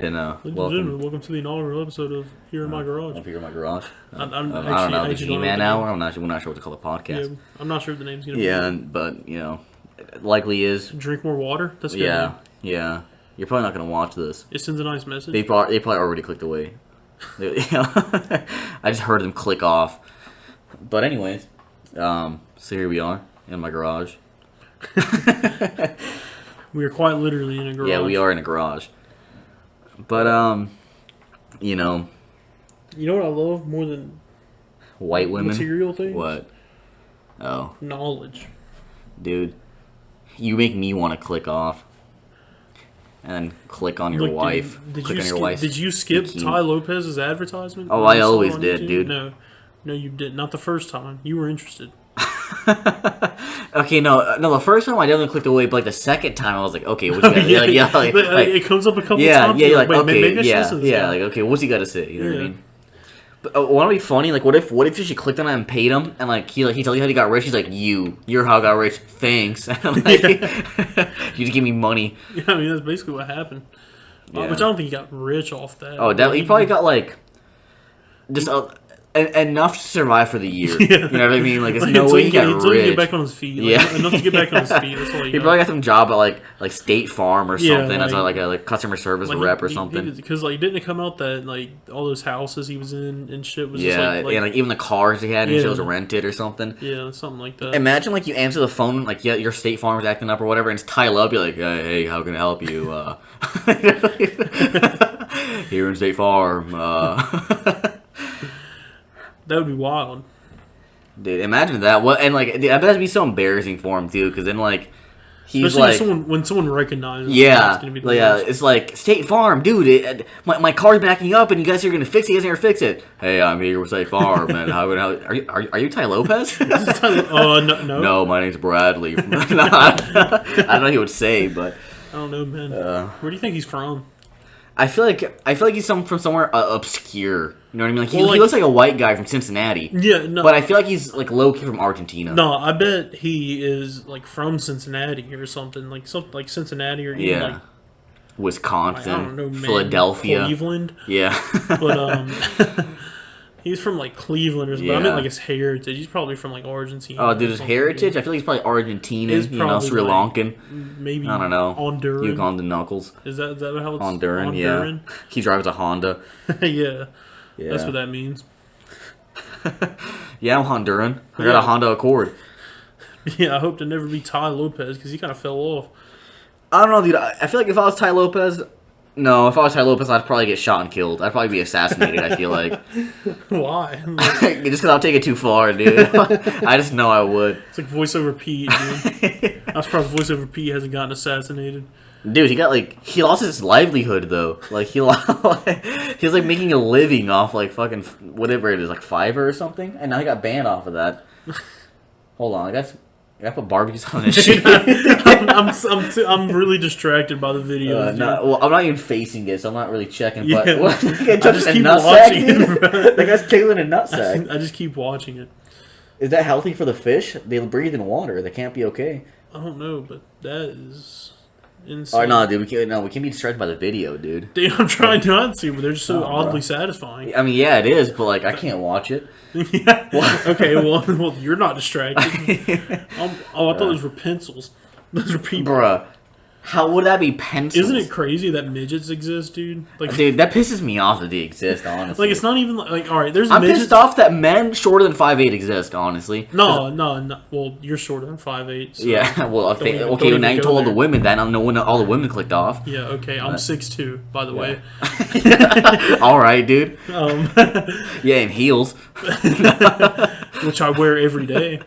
And Ladies and gentlemen, welcome to the inaugural episode of Here in My Garage. Here in My Garage. I don't know, the G-Man Hour. We're not sure what to call the podcast. Yeah, I'm not sure if the name's going to be. Yeah, but, you know, it likely is. Drink more water? That's good. Yeah. You're probably not going to watch this. It sends a nice message. They probably already clicked away. I just heard them click off. But anyways, so here we are in my garage. We are quite literally in a garage. Yeah, we are in a garage. But, you know. You know what I love more than white women? Material things? What? Oh. Knowledge. Dude, you make me want to click off. And then click on your wife. Did you skip Tai Lopez's advertisement? Oh, I always did, dude. No, you didn't. Not the first time. You were interested. Okay, no. The first time I definitely clicked away, but like the second time I was like, okay, what's he got? It comes up a couple times. Yeah, you're like, okay, maybe like, okay, what's he got to say? You know what I mean? But wouldn't it be funny? Like, what if she clicked on it and paid him, and like he tells you how he got rich? He's like, you're how I got rich. Thanks. And like, you just give me money. Yeah, I mean that's basically what happened. Which I don't think he got rich off that. Oh, definitely. He probably got like just enough to survive for the year. You know what I mean? Like, there's no way he got rich. Until he get back on his feet. Enough to get back on his feet. That's all he probably got some job at like State Farm or something as a customer service rep or something. Because didn't it come out that like all those houses he was in and shit was and like even the cars he had and shit was rented or something. Yeah, something like that. Imagine like you answer the phone like your State Farm is acting up or whatever and it's Ty Love. You're like, hey, how can I help you? Here in State Farm. That would be wild, dude. Imagine that. What and like, dude, I bet it'd be so embarrassing for him too, because then like, he's especially like, when someone recognizes, it's gonna be it's like State Farm, dude. My car's backing up, and you guys are gonna fix it. You guys are gonna fix it. Hey, I'm here with State Farm, and are you Tai Lopez? No, my name's Bradley. I don't know what he would say, but I don't know, man. Where do you think he's from? I feel like he's from somewhere obscure. You know what I mean? Like he looks like a white guy from Cincinnati. Yeah, no. But I feel like he's like low key from Argentina. No, I bet he is like from Cincinnati or something. Like Cincinnati or even like Wisconsin, I don't know, man. Philadelphia, Cleveland. Yeah, but he's from like Cleveland or something. I meant like his heritage. He's probably from like Argentina. Oh, dude, his heritage? I feel like he's probably Argentinian, Sri Lankan. Maybe I don't know. Honduran. You call him the Knuckles. Is that how it's Honduran? Yeah. He drives a Honda. Yeah. That's what that means. Yeah, I'm Honduran. I got a Honda Accord. Yeah, I hope to never be Tai Lopez because he kind of fell off. I don't know, dude. I feel like if I was Tai Lopez... No, if I was Tai Lopez, I'd probably get shot and killed. I'd probably be assassinated, I feel like. Why? Just because I'll take it too far, dude. I just know I would. It's like Voice Over Pete, dude. I'm surprised Voice Over Pete hasn't gotten assassinated. Dude, he lost his livelihood, though. Like, he was, like, making a living off, like, fucking, whatever it is, like, Fiverr or something. And now he got banned off of that. Hold on, I gotta put barbecues on this shit. I'm really distracted by the video. Well, I'm not even facing it, so I'm not really checking. Yeah. But I just keep watching it, bro. That guy's killing a nutsack. I just keep watching it. Is that healthy for the fish? They breathe in water. They can't be okay. I don't know, but that is insane. Oh no, dude, we can't be distracted by the video, dude. Dude, I'm trying not to, but they're just so oddly satisfying. I mean, yeah, it is, but like I can't watch it. Yeah. Okay, well, you're not distracted. I thought those were pencils. Those are people. Bruh. How would that be pencils? Isn't it crazy that midgets exist, dude? Like, dude, that pisses me off that they exist, honestly. Like, it's not even like all right, there's I'm midgets. pissed off that men shorter than 5'8" exist, honestly. No. Well, you're shorter than 5'8". So yeah, well, okay, now you told all the women that. I don't know when all the women clicked off. Yeah, okay, I'm 6'2", by the way. All right, dude. Yeah, in heels. Which I wear every day.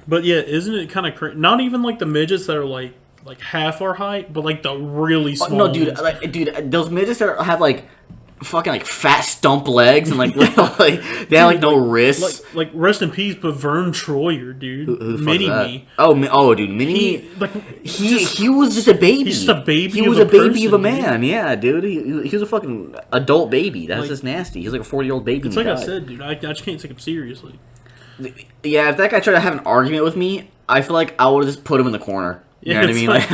But yeah, isn't it kind of not even like the midgets that are like half our height, but like the really small. No, dude, dude, those midgets that have like fucking like fat stump legs and like they have like no wrists. Like rest in peace, but Vern Troyer, dude. Who Mini-Me. Oh, dude, Mini-Me. He was just a baby. He's just a baby. He was a baby of a man. Dude. Yeah, dude. He was a fucking adult baby. That's just nasty. He's like a 40-year-old baby. It's like I said, dude. I just can't take him seriously. Yeah, if that guy tried to have an argument with me, I feel like I would have just put him in the corner. You know what I mean? Like,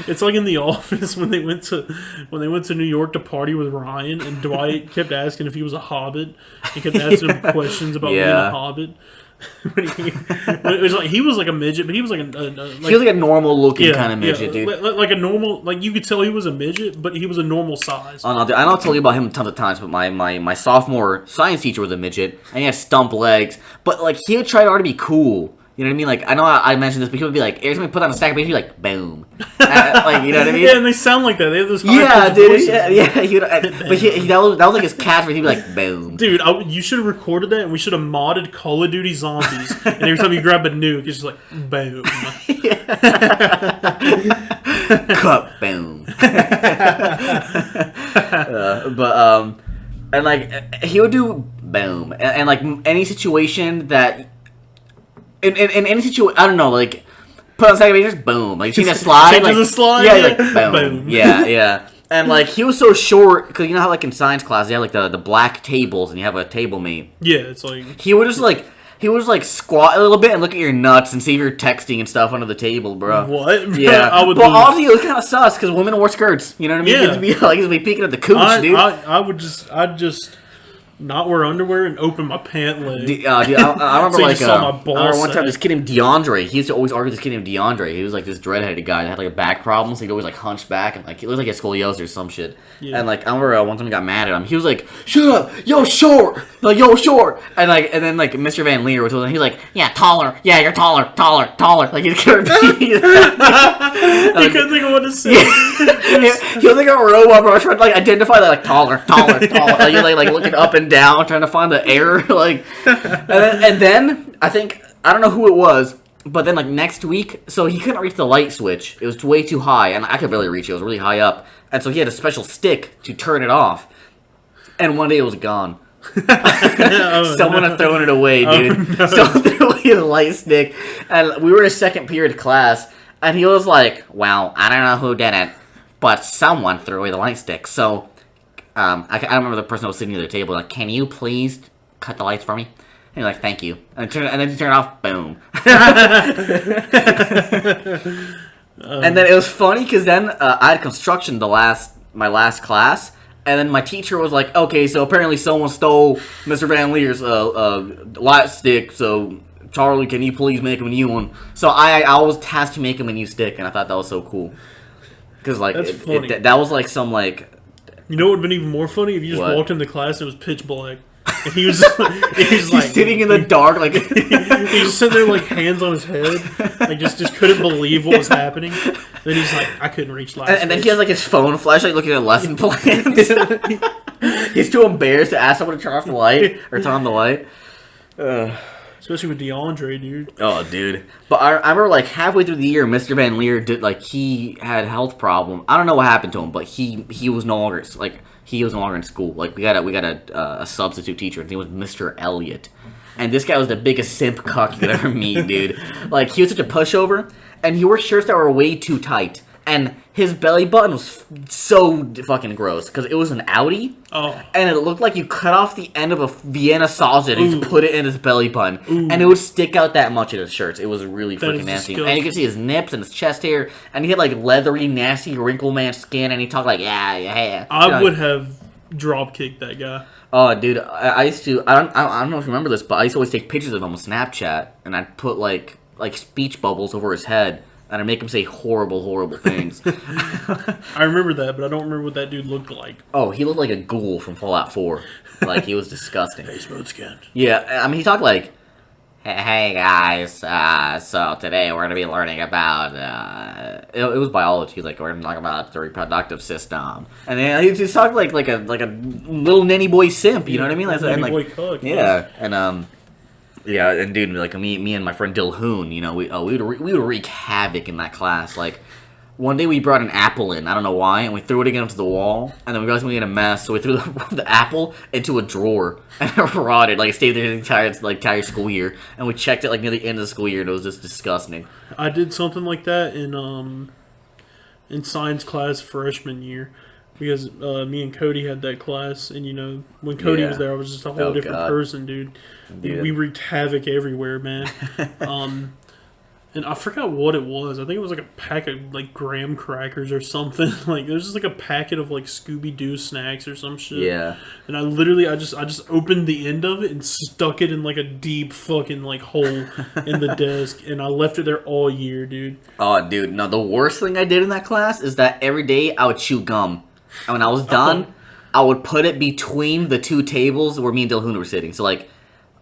it's like in The Office when they went to New York to party with Ryan, and Dwight kept asking if he was a hobbit. He kept asking him questions about being a hobbit. It was like he was like a midget, but he was like he was like a normal looking kind of midget, dude. Like a normal, like you could tell he was a midget, but he was a normal size. Oh, no, dude, I don't tell you about him tons of times, but my sophomore science teacher was a midget, and he had stump legs, but like he would try hard to be cool. You know what I mean? Like, I know I mentioned this, but he would be like, every time we put on a stack of paper, he'd be like, boom. Like, you know what I mean? Yeah, and they sound like that. They have those high dude. Voices. But that was like his catchphrase. He'd be like, boom. Dude, you should have recorded that, and we should have modded Call of Duty Zombies. And every time you grab a nuke, it's just like, boom. Cut, boom. And like, he would do boom. And like, any situation that... In any situation, I don't know, like, put on second base, just boom. Like, you see that slide? Like, a slide? Yeah, like, boom. Yeah. And, like, he was so short, because you know how, like, in science class, they have, like, the black tables, and you have a table mate. Yeah, it's like... He would just squat a little bit and look at your nuts and see if you're texting and stuff under the table, bro. What? Yeah. Honestly, it was kind of sus, because women wore skirts. You know what I mean? Yeah. He'd be peeking at the cooch, dude. I'd just not wear underwear and open my pant leg. Dude, I remember so like saw my ball I remember one time this kid named DeAndre. He used to always argue with this kid named DeAndre. He was like this dreadheaded guy that had like a back problem, so he'd always like hunch back and like he looked like he had scoliosis or some shit. Yeah. And like I remember one time he got mad at him. He was like, "Shut up, yo short, like yo short," and then like Mr. Van Leer was told him, he was like, "Yeah, taller, yeah, you're taller." Like he couldn't repeat. He couldn't think of what to say. He was like a robot, bro, trying to like identify that like taller. Like you're like looking up and down, trying to find the error, like, and then I don't know who it was, but then like next week, so he couldn't reach the light switch. It was way too high, and I could barely reach it. It was really high up, and so he had a special stick to turn it off. And one day it was gone. Someone had thrown it away, dude. Someone threw away the light stick, and we were in a second period class, and he was like, "Well, I don't know who did it, but someone threw away the light stick." So. I remember the person who was sitting at the table, like, "Can you please cut the lights for me?" And you're like, "Thank you." And then you turn it off, boom. And then it was funny, because then I had construction my last class, and then my teacher was like, "Okay, so apparently someone stole Mr. Van Leer's light stick, so Charlie, can you please make him a new one?" So I was tasked to make him a new stick, and I thought that was so cool. Because, like, that was like some, like... You know what would have been even more funny? If you just walked into class and it was pitch black. And he was he's sitting in the dark, like... He was sitting there, like, hands on his head. Like, just couldn't believe what was happening. Then he's like, I couldn't reach last. And then he has, like, his phone flashlight looking at lesson plans. He's too embarrassed to ask someone to turn off the light, or turn on the light. Especially with DeAndre, dude. Oh, dude. But I remember, like, halfway through the year, Mr. Van Leer did, like, he had a health problem. I don't know what happened to him, but he was no longer, like, he was no longer in school. Like, we got a substitute teacher. His name was Mr. Elliott. And this guy was the biggest simp cuck you could ever meet, dude. Like, he was such a pushover, and he wore shirts that were way too tight. And his belly button was so fucking gross, because it was an Audi, and it looked like you cut off the end of a Vienna sausage and just put it in his belly button, and it would stick out that much in his shirts. It was really freaking nasty. Disgusting. And you could see his nips and his chest hair, and he had like leathery, nasty, wrinkle man skin, and he talked like, yeah. I would have drop kicked that guy. Oh, dude, I used to, I don't know if you remember this, but I used to always take pictures of him on Snapchat, and I'd put like speech bubbles over his head, and I'd make him say horrible, horrible things. I remember that, but I don't remember what that dude looked like. Oh, he looked like a ghoul from Fallout 4. Like, he was disgusting. Hey, smooth skin. Yeah, I mean, he talked like, "Hey guys, so today we're going to be learning about, it was biology. He's like, we're going to talk about the reproductive system." And then he just talked like a little nanny boy simp, you know what I mean? Nanny boy cook. Yeah, and yeah, and dude, like me and my friend Dilhoon, you know, we would wreak havoc in that class. Like, one day we brought an apple in, I don't know why, and we threw it against the wall, and then we realized we made a mess, so we threw the apple into a drawer, and it rotted. Like, it stayed there the entire school year, and we checked it like near the end of the school year, and it was just disgusting. I did something like that in science class freshman year. Because me and Cody had that class, and you know, when Cody was there, I was just a whole different person, dude. We wreaked havoc everywhere, man. And I forgot what it was. I think it was like a pack of like graham crackers or something. Like it was just like a packet of like Scooby Doo snacks or some shit. Yeah. And I just opened the end of it and stuck it in like a deep fucking like hole in the desk, and I left it there all year, dude. Oh, dude, no. The worst thing I did in that class is that every day I would chew gum, and when I was done, I would put it between the two tables where me and Dilhoun were sitting. So like.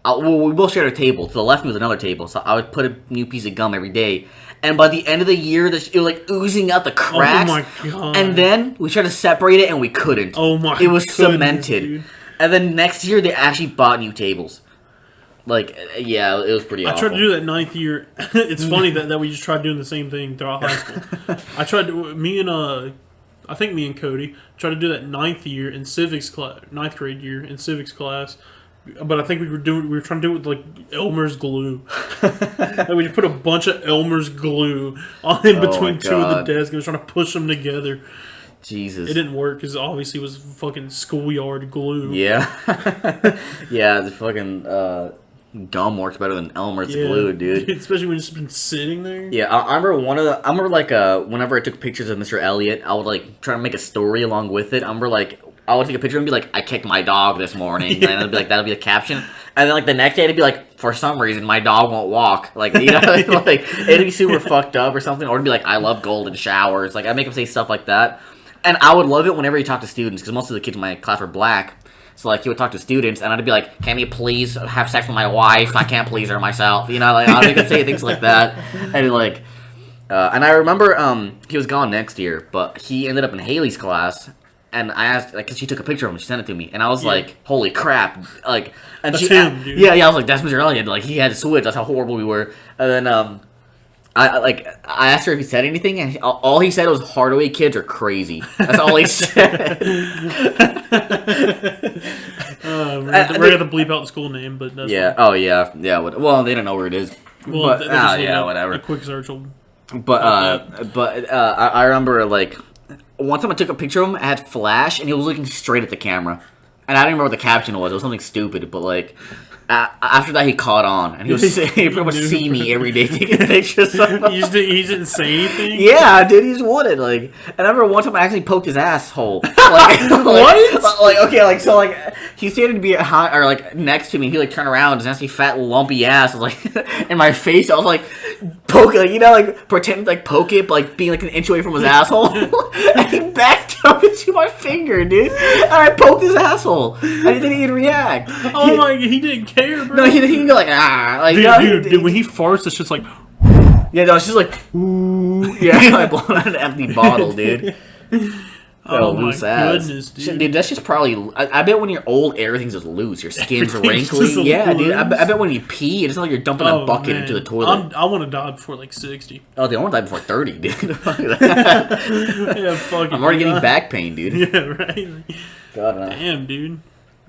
We both shared a table. To the left was another table, so I would put a new piece of gum every day. And by the end of the year, it was like oozing out the cracks. Oh my god! And then we tried to separate it, and we couldn't. Oh my! It was cemented. Dude. And then next year, they actually bought new tables. Like, yeah, it was pretty. I tried to do that 9th year. It's funny that we just tried doing the same thing throughout high school. I tried to. I think me and Cody tried to do that 9th year in civics class, 9th grade year in civics class. But I think we were trying to do it with like Elmer's glue. Like we just put a bunch of Elmer's glue on in between two of the desks and was trying to push them together. Jesus, it didn't work because obviously it was fucking schoolyard glue. Yeah, yeah, the fucking gum works better than Elmer's glue, dude. Especially when it's been sitting there. Yeah, I remember like whenever I took pictures of Mr. Elliot, I would like try to make a story along with it. I remember like. I would take a picture and be like, I kicked my dog this morning. And it'd be like, that'll be the caption. And then like the next day it'd be like, for some reason my dog won't walk. Like, you know, like it'd be super fucked up or something. Or it'd be like, I love golden showers. Like I make him say stuff like that. And I would love it whenever he talked to students, because most of the kids in my class were black. So like he would talk to students and I'd be like, can you please have sex with my wife? I can't please her myself. You know, like I'd make him say things like that. And like, and I remember he was gone next year, but he ended up in Haley's class. And I asked, like, cause she took a picture of him, she sent it to me, and I was like, "Holy crap!" Like, and that's him, dude. Yeah, I was like, "That's Mr. Elliot." Like, he had to switch. That's how horrible we were. And then, I asked her if he said anything, and all he said was, "Hardaway kids are crazy." That's all he said. We're gonna bleep out the school name, but that's yeah. Fine. Oh yeah, yeah. Well, they don't know where it is. Well, but yeah, whatever. A quick search will. But I remember like. One time I took a picture of him, it had flash, and he was looking straight at the camera. And I didn't remember what the caption was. It was something stupid, but like, after that he caught on. And he pretty much see me every day taking pictures of him. He didn't say anything? Yeah, dude, he just wanted, like. And I remember one time I actually poked his asshole. Like, what? So he started to be next to me. He like turned around, his nasty fat lumpy ass was like in my face. I was like, poke, like, you know, like pretend like poke it, but, like being like an inch away from his asshole. And he backed up into my finger, dude. And I poked his asshole. And he didn't even react. Oh my god, he didn't care, bro. No, he didn't go like, ah. Like, dude, when he farts, it's just like. Yeah, no, it's just like, ooh. Yeah, I blown out an empty bottle, dude. Oh my goodness, dude. Dude, that's just probably. I bet when you're old, everything's just loose. Your skin's wrinkly. Yeah, dude. I bet when you pee, it's not like you're dumping a bucket into the toilet. I want to die before like 60. Oh, dude, I want to die before 30, dude. Yeah, fuck. I'm already getting back pain, dude. Yeah, right. God, damn, dude.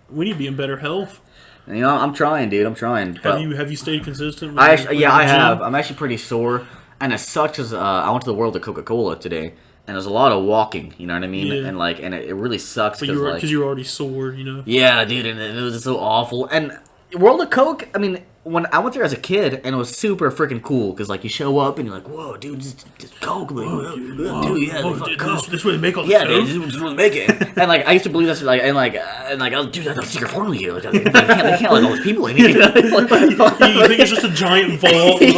We need to be in better health. You know, I'm trying, dude. I'm trying. Have you stayed consistent? I have. I'm actually pretty sore, and it sucks because I went to the World of Coca-Cola today. And there's a lot of walking, you know what I mean? Yeah. And it really sucks because you were already sore, you know? Yeah, dude, and it was just so awful. And World of Coke, I mean, when I went there as a kid, and it was super freaking cool, because, like, you show up, and you're like, whoa, dude, just Coke. Like, dude, this is where they make all the stuff. Yeah, dude, this is where they make it. And, like, I used to believe that's, like, oh, dude, that's a secret formula here. Like, they can't let all those people in here. You think it's just a giant vault with,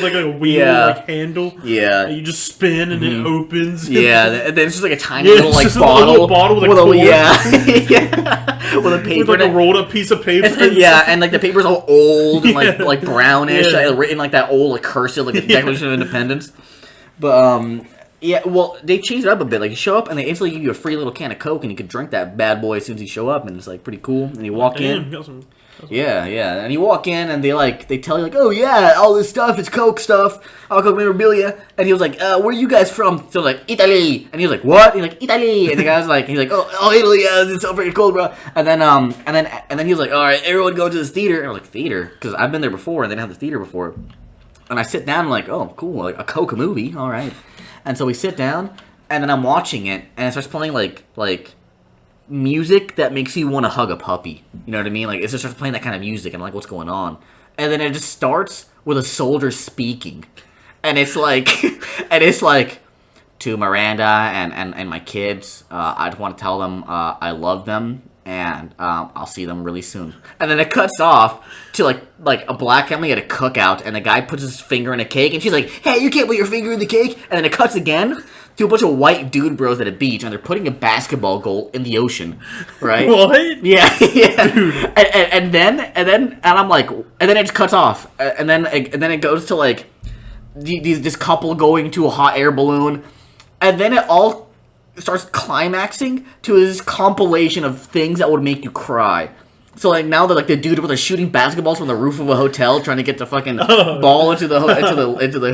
like, a wheel, like, handle? Yeah. And you just spin, and it opens. Yeah, and then it's just, like, a tiny little, like, bottle. With a cord. Yeah. With a paper. With, like, a rolled-up piece of paper. Yeah, and, like, the paper's all old and, like brownish, written like that old, like, cursive, like the Declaration of Independence. But, yeah, well, they changed it up a bit. Like, you show up, and they instantly give you a free little can of Coke, and you can drink that bad boy as soon as you show up, and it's, like, pretty cool. And you walk in. Yeah, and you walk in, and they tell you, like, oh, yeah, all this stuff, it's Coke stuff, all Coke memorabilia. And he was like, where are you guys from? So, like, Italy. And he was like, what? And he's like, Italy. And the guy's like, oh, Italy, yeah, it's so freaking cool, bro. And then he was like, all right, everyone go to this theater. And I'm like, theater? Because I've been there before, and they didn't have the theater before. And I sit down, and I'm like, oh, cool, like, a Coke movie, all right. And so we sit down, and then I'm watching it, and it starts playing, like, music that makes you want to hug a puppy. You know what I mean? Like, it just starts playing that kind of music, and I'm like, what's going on? And then it just starts with a soldier speaking, and it's like, to Miranda and my kids, I just want to tell them I love them, and I'll see them really soon. And then it cuts off to like a black family at a cookout, and the guy puts his finger in a cake, and she's like, "Hey, you can't put your finger in the cake." And then it cuts again to a bunch of white dude bros at a beach, and they're putting a basketball goal in the ocean, right? What? Yeah, yeah. Dude. And then I'm like, and then it just cuts off, and then it goes to like this couple going to a hot air balloon, and then it all starts climaxing to this compilation of things that would make you cry. So like now they're like the dude where they're shooting basketballs from the roof of a hotel trying to get the fucking ball into the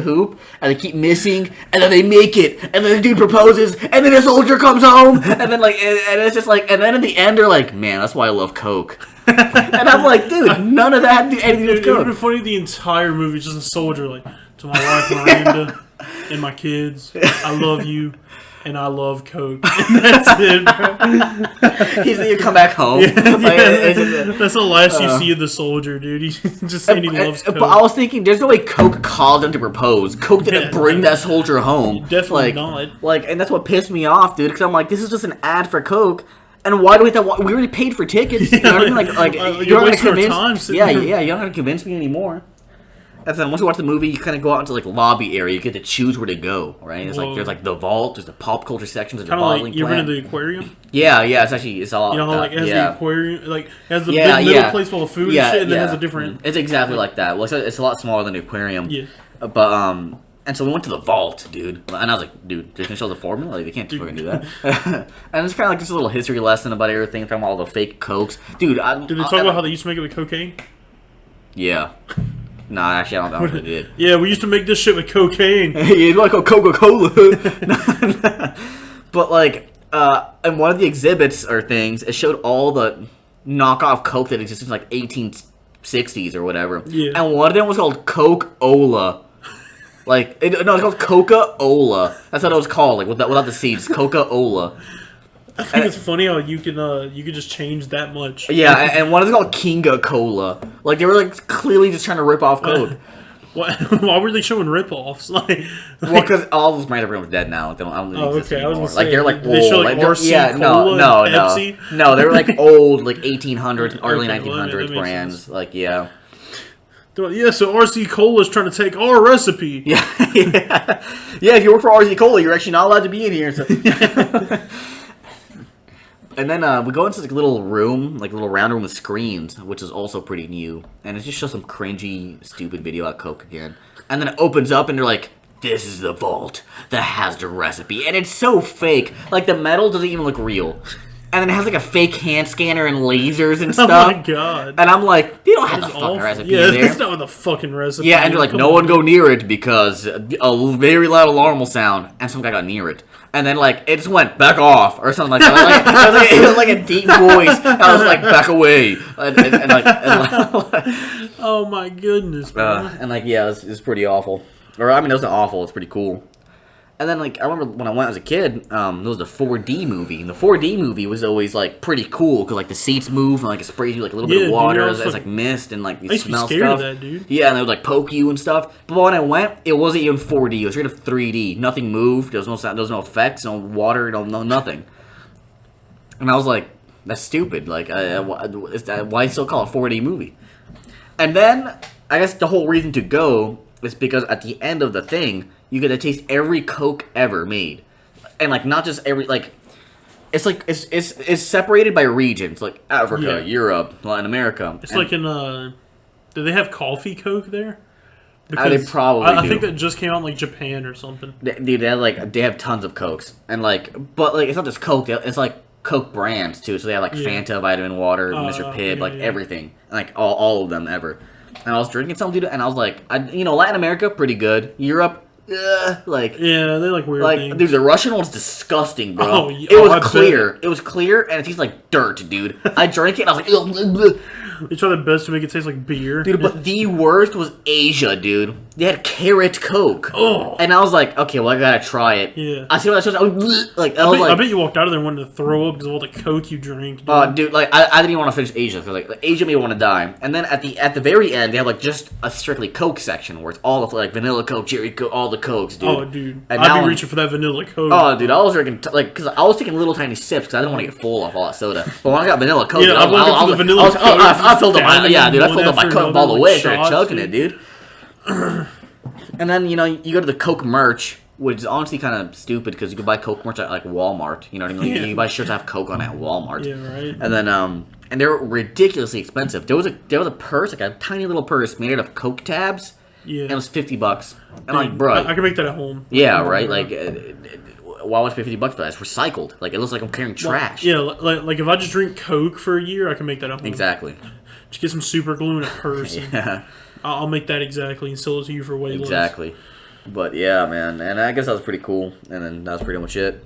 hoop, and they keep missing, and then they make it, and then the dude proposes, and then a soldier comes home, and then like and it's just like, and then at the end they're like, "Man, that's why I love Coke." And I'm like, dude, none of that had anything to do with Coke. It would be funny, the entire movie just a soldier like, "To my wife Miranda and my kids, I love you. And I love Coke." And that's it, bro. He's gonna come back home. Yeah, that's the last you see of the soldier, dude. He's just saying he loves Coke. But I was thinking, there's no way Coke called him to propose. Coke didn't bring that soldier home. Definitely not. And that's what pissed me off, dude. Because I'm like, this is just an ad for Coke. And why do we have to? We already paid for tickets. You know what I mean? Like you're not gonna convince. Yeah, you don't have to convince me anymore. And then once you watch the movie, you kind of go out into like lobby area. You get to choose where to go, right? It's like there's like the vault, there's the pop culture sections, there's the bottling plant. You ever been to the aquarium? Yeah, it's all. You know, like it has the aquarium, like it has the big middle place full of food and shit, and then it has a different. It's exactly like that. Well, it's a lot smaller than the aquarium. Yeah. But and so we went to the vault, dude. And I was like, dude, they can show the formula? Like, they can't fucking do that. And it's kind of like just a little history lesson about everything, talking about all the fake Cokes. Dude, did they talk about how they used to make it with cocaine? Yeah. Nah, actually, I don't know if they did. Yeah, we used to make this shit with cocaine. Yeah, it's like a Coca-Cola. But, like, in one of the exhibits or things, it showed all the knockoff Coke that existed in, like, 1860s or whatever. Yeah. And one of them was called Coke-Ola. Like, it's called Coca-Ola. That's what it was called, like, without the seeds. Coca-Ola. I think it's funny how you can just change that much. Yeah, and one is called Kinga Cola. Like, they were, like, clearly just trying to rip off Coke. Why were they showing rip-offs? Well, because all those brands are pretty much dead now. They don't exist anymore. I was like, they're, like, old. They show, like, RC Cola and Pepsi? No, they were, like, old, like, 1800s, early 1900s brands. Sense. Like, yeah. Yeah, so RC Cola is trying to take our recipe. Yeah, if you work for RC Cola, you're actually not allowed to be in here. So. And then we go into like a little room, like a little round room with screens, which is also pretty new. And it just shows some cringy, stupid video about Coke again. And then it opens up and they're like, "This is the vault that has the recipe." And it's so fake. Like, the metal doesn't even look real. And then it has like a fake hand scanner and lasers and stuff. Oh my god. And I'm like, you don't have the fucking recipe in there. That's not the fucking recipe. Yeah, and they're like, "No one go near it because a very loud alarm will sound." And some guy got near it. And then, like, it just went, "Back off," or something like that. It was like a deep voice. I was like, "Back away." Oh my goodness, bro. And like, yeah, it was pretty awful. Or, I mean, it wasn't awful. It's pretty cool. And then, like, I remember when I went as a kid, there was the 4D movie. And the 4D movie was always, like, pretty cool. Because, like, the seats move and, like, it sprays you, like, a little bit of water. It's like, mist and, like, you smell stuff. Of that, dude. Yeah, and they would, like, poke you and stuff. But when I went, it wasn't even 4D. It was straight up 3D. Nothing moved. There was no sound. There was no effects. No water. No nothing. And I was like, that's stupid. Like, why still call it a 4D movie? And then, I guess the whole reason to go is because at the end of the thing, you get to taste every Coke ever made, and like not just every like, it's like it's separated by regions, like Africa, Europe, Latin America. It's like in do they have coffee Coke there? Because they probably do. I think that just came out in like Japan or something. They have tons of Cokes, and like, but like it's not just Coke. It's like Coke brands too. So they have like Fanta, Vitamin Water, Mr. Pibb, everything, like all of them ever. And I was drinking some, dude, and I was like, Latin America, pretty good. Europe. Like, yeah, they like weird things. Dude, the Russian one's disgusting, bro. It was clear. It was clear, and it tastes like dirt, dude. I drank it, and I was like, ugh, ugh, ugh. They try their best to make it taste like beer. Dude, but the worst was Asia, dude. They had carrot Coke. Oh. And I was like, okay, well, I gotta try it. Yeah. I see what I was like. I bet you walked out of there wanting to throw up because of all the Coke you drank. Dude, like, I didn't even want to finish Asia. Cause, like, Asia made me want to die. And then at the very end, they have, like, just a strictly Coke section where it's all the, like, vanilla Coke, cherry Coke, all the Cokes, dude. Oh, dude. And I'd be reaching for that vanilla Coke. Oh, dude, I was drinking, because I was taking little tiny sips because I didn't want to get full off all that soda. But when I got vanilla Coke, I filled up my Coke all the way, started chugging it, dude. And then, you go to the Coke merch, which is honestly kind of stupid because you can buy Coke merch at, like, Walmart. You know what I mean? Yeah. You buy shirts that have Coke on it at Walmart. Yeah, right. And then, and they're ridiculously expensive. There was a purse, like a tiny little purse made out of Coke tabs. Yeah. And it was $50. And I'm like, bro. I can make that at home. Yeah, right? Like, why would I pay $50 for that? It's recycled. Like, it looks like I'm carrying trash. Yeah, like if I just drink Coke for a year, I can make that at home. Exactly. Just get some super glue in a purse. Yeah. I'll make that exactly and sell it to you for way less. Exactly. But yeah, man. And I guess that was pretty cool. And then that was pretty much it.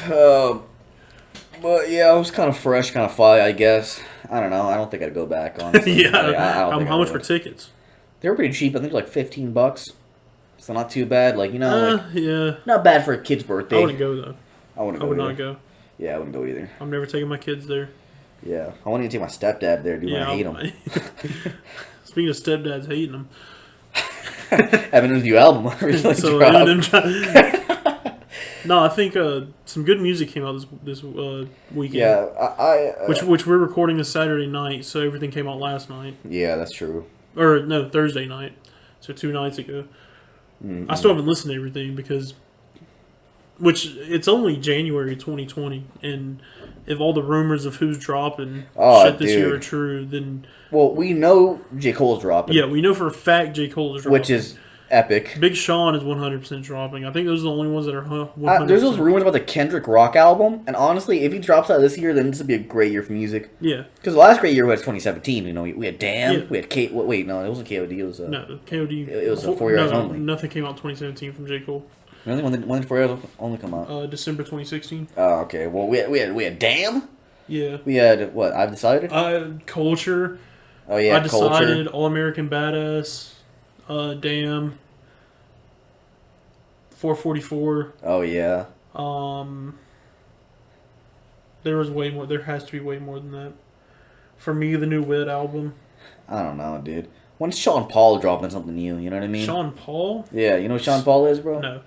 But yeah, it was kind of fresh, kind of fun, I guess. I don't know. I don't think I'd go back, honestly. Yeah. Like, how much for tickets? They were pretty cheap. I think like $15. So not too bad. Like, yeah. Not bad for a kid's birthday. I wouldn't go, though. I would not go. Yeah, I wouldn't go either. I'm never taking my kids there. Yeah. I wouldn't even take my stepdad there, dude. I hate him. Speaking of stepdads hating them. Eminem's new album recently dropped. No, I think some good music came out this weekend. Yeah, which we're recording this Saturday night, so everything came out last night. Yeah, that's true. Or no, Thursday night. So 2 nights ago. Mm-hmm. I still haven't listened to everything because, which it's only January 2020, and if all the rumors of who's dropping this year are true, then we know J. Cole's dropping. Yeah, we know for a fact J. Cole is dropping, which is epic. Big Sean is 100% dropping. I think those are the only ones that are 100%. There's those rumors about the Kendrick Rock album, and honestly, if he drops that this year, then this would be a great year for music. Yeah. Because the last great year was 2017. We had Damn, we had K. Wait, no, it wasn't KOD. It was no KOD. It was 4 years only. Nothing came out 2017 from J. Cole. Really? When did 4 years only come out? December 2016. Oh, okay. Well, we had Damn. Yeah. We had what? I've Decided. Culture. Oh yeah, I Decided. All American Badass. Damn. 444. Oh yeah. There was way more. There has to be way more than that. For me, the new Wit album. I don't know, dude. When's Sean Paul dropping something new? You know what I mean? Sean Paul? Yeah, you know who Sean Paul is, bro? No.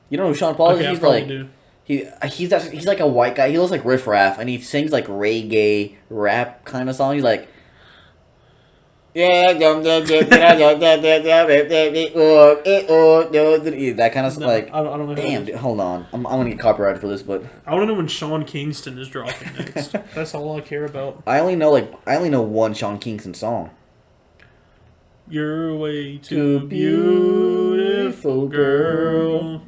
You know who Sean Paul is? He's like do. He's like a white guy. He looks like Riff Raff, and he sings like reggae rap kind of song. He's like. Yeah, that kind of like. I don't know. Damn, dude, hold on. I'm gonna get copyrighted for this, but I want to know when Sean Kingston is dropping next. That's all I care about. I only know one Sean Kingston song. You're way too beautiful, girl.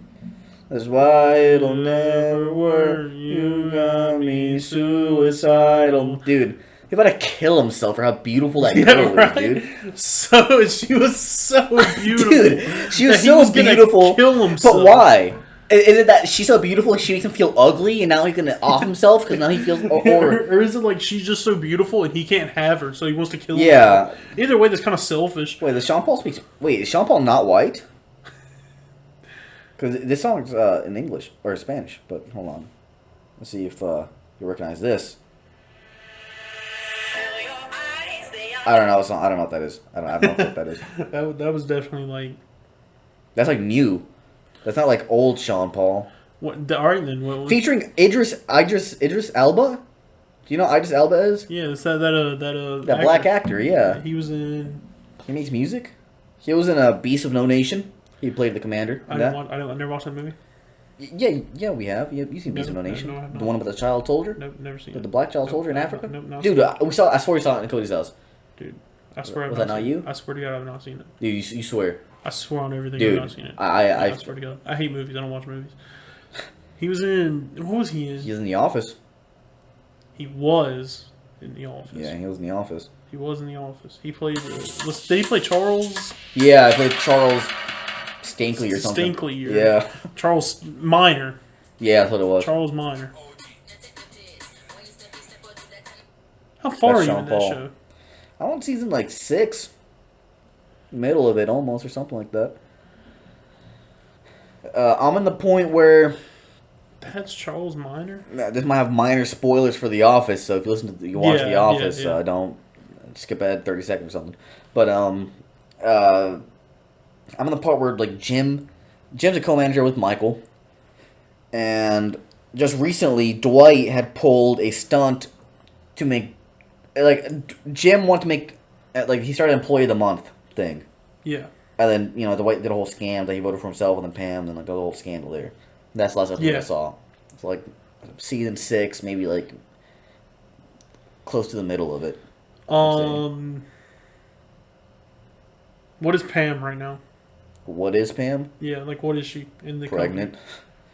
That's why it'll never work. You got me suicidal, dude. He about to kill himself for how beautiful that girl is, dude. So she was so beautiful. Dude, she was so beautiful. Kill himself. But why? Is it that she's so beautiful she makes him feel ugly and now he's gonna off himself because now he feels or is it like she's just so beautiful and he can't have her so he wants to kill her? Yeah. Either way, that's kind of selfish. Wait, is Sean Paul not white? Because this song's in English or Spanish. But hold on, let's see if you recognize this. I don't know. I don't know what that is. I don't know what that is. That was definitely like. That's like new. That's not like old Sean Paul. What? All right then. What, featuring Idris Elba. Do you know who Idris Elba is? Yeah, it's that actor. Black actor. Yeah. He was in. He makes music. He was in Beast of No Nation. He played the commander. I never watched that movie. Yeah, we have. You've seen Beast of No Nation. No, the one about the child soldier. No, never seen it. The black child soldier in Africa. No, dude, I swear we saw it in Cody's house. Dude, I swear. Was that not you? I swear to God, I've not seen it. Dude, you swear. I swear on everything, dude, I've not seen it. I swear to God, I hate movies. I don't watch movies. He was in. What was he in? He was in The Office. He was in The Office. Yeah, he was in The Office. He was in The Office. He played. Did he play Charles? Yeah, I played Charles Stinkley or something. Yeah. Charles Minor. Yeah, that's what it was. Charles Minor. How far That's are you Sean in that Paul. show? I'm on season like 6, middle of it almost, or something like that. I'm in the point where That's Charles Minor. this might have minor spoilers for The Office. So if you you watch Yeah, The Office, yeah. don't skip ahead 30 seconds or something. But I'm in the part where like Jim's a co-manager with Michael, and just recently Dwight had pulled a stunt to make Jim wanted to make he started Employee of the Month thing. Yeah. And then, Dwight did a whole scam that he voted for himself, and then Pam, and the whole scandal there. That's the last episode I saw. It's like season 6, maybe like close to the middle of it. What is Pam right now? What is Pam? Yeah, like what is she in the Pregnant.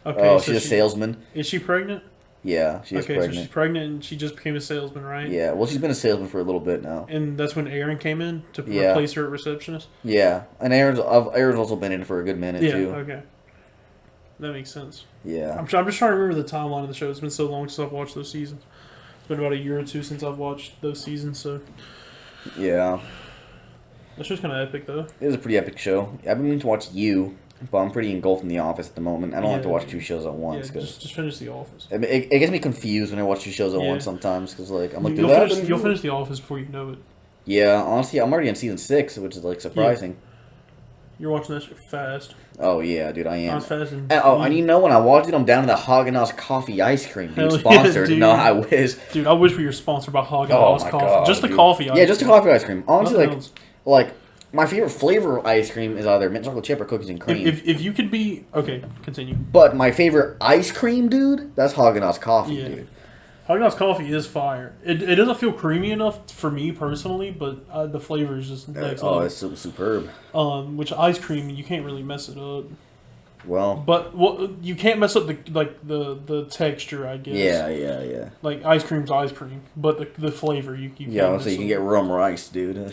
company? Okay, so she's a salesman. Is she pregnant? Yeah, she is pregnant. So she's pregnant and she just became a salesman, right? Yeah, well, she's been a salesman for a little bit now. And that's when Aaron came in to Yeah. replace her at receptionist? Yeah, and Aaron's also been in for a good minute, too. Okay. That makes sense. Yeah. I'm just trying to remember the timeline of the show. It's been so long since I've watched those seasons. It's been about a year or two since I've watched those seasons, so... Yeah. That show's kind of epic, though. It was a pretty epic show. I've been meaning to watch You, but I'm pretty engulfed in The Office at the moment. I don't like to watch 2 shows at once. Yeah, just finish The Office. It gets me confused when I watch 2 shows at once sometimes, because I'm like, You'll finish The Office before you know it. Yeah, honestly, I'm already on season 6, which is like surprising. Yeah. You're watching that shit fast. Oh yeah, dude, I am. Not as fast as and when I watched it, I'm down to the Haagen-Dazs coffee ice cream being Hell sponsored. yeah, dude. No, I wish. Dude, I wish we were sponsored by Haagen-Dazs my coffee. God, just the dude. coffee ice Yeah, just the cream. coffee ice cream. Honestly, Nothing else. like my favorite flavor of ice cream is either mint chocolate chip or cookies and cream. If you could be... Okay, continue. But my favorite ice cream, dude, that's Haagen-Dazs coffee, dude. Haagen-Dazs coffee is fire. It doesn't feel creamy enough for me personally, but the flavor is just next level. It's superb. Which ice cream, you can't really mess it up. Well, but you can't mess up the texture, I guess. Yeah. Like ice cream's ice cream, but the flavor you can't. Yeah, so you can get rum rice, dude.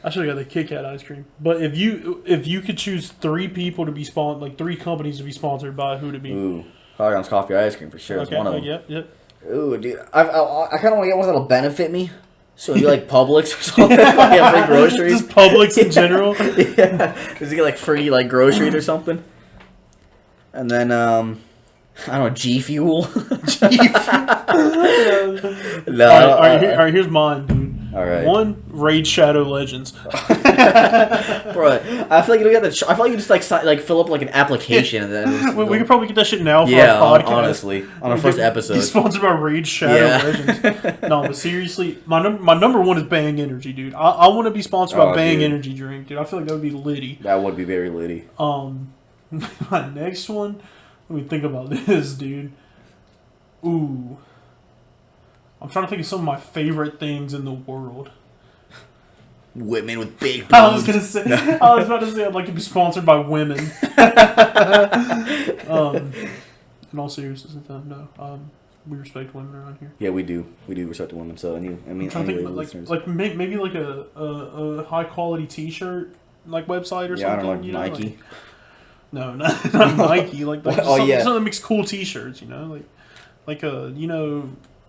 I should have got the Kit Kat ice cream. But if you could choose 3 people to be sponsored, like 3 companies to be sponsored by, who'd it be? Ooh, Haagen-Dazs coffee ice cream for sure. Okay, It's one of them. Yep. Ooh, dude, I kind of want to get one that'll benefit me. So it'd be like Publix or something. Get free groceries. Just Publix in general. Yeah, because you get like free like groceries or something. And then I don't know, G Fuel. G Fuel. No. All right, here's mine, dude. All right. 1, Raid Shadow Legends. Bro, I feel like you don't get I feel like you just like fill up like an application and then we could probably get that shit now for our podcast. Honestly, on our first episode. Be sponsored by Raid Shadow Legends. No, but seriously, my number 1 is Bang Energy, dude. I want to be sponsored by Bang Energy drink, dude. I feel like that would be litty. That would be very litty. My next one, let me think about this, dude. Ooh. I'm trying to think of some of my favorite things in the world. Women with big boobs. I was about to say I'd like to be sponsored by women. In all seriousness, no. We respect women around here. Yeah, we do. We do respect women. So, I'm trying to think of maybe like a high quality T-shirt like website or something. I don't know, Nike. No, not Nike. Something that makes cool T-shirts.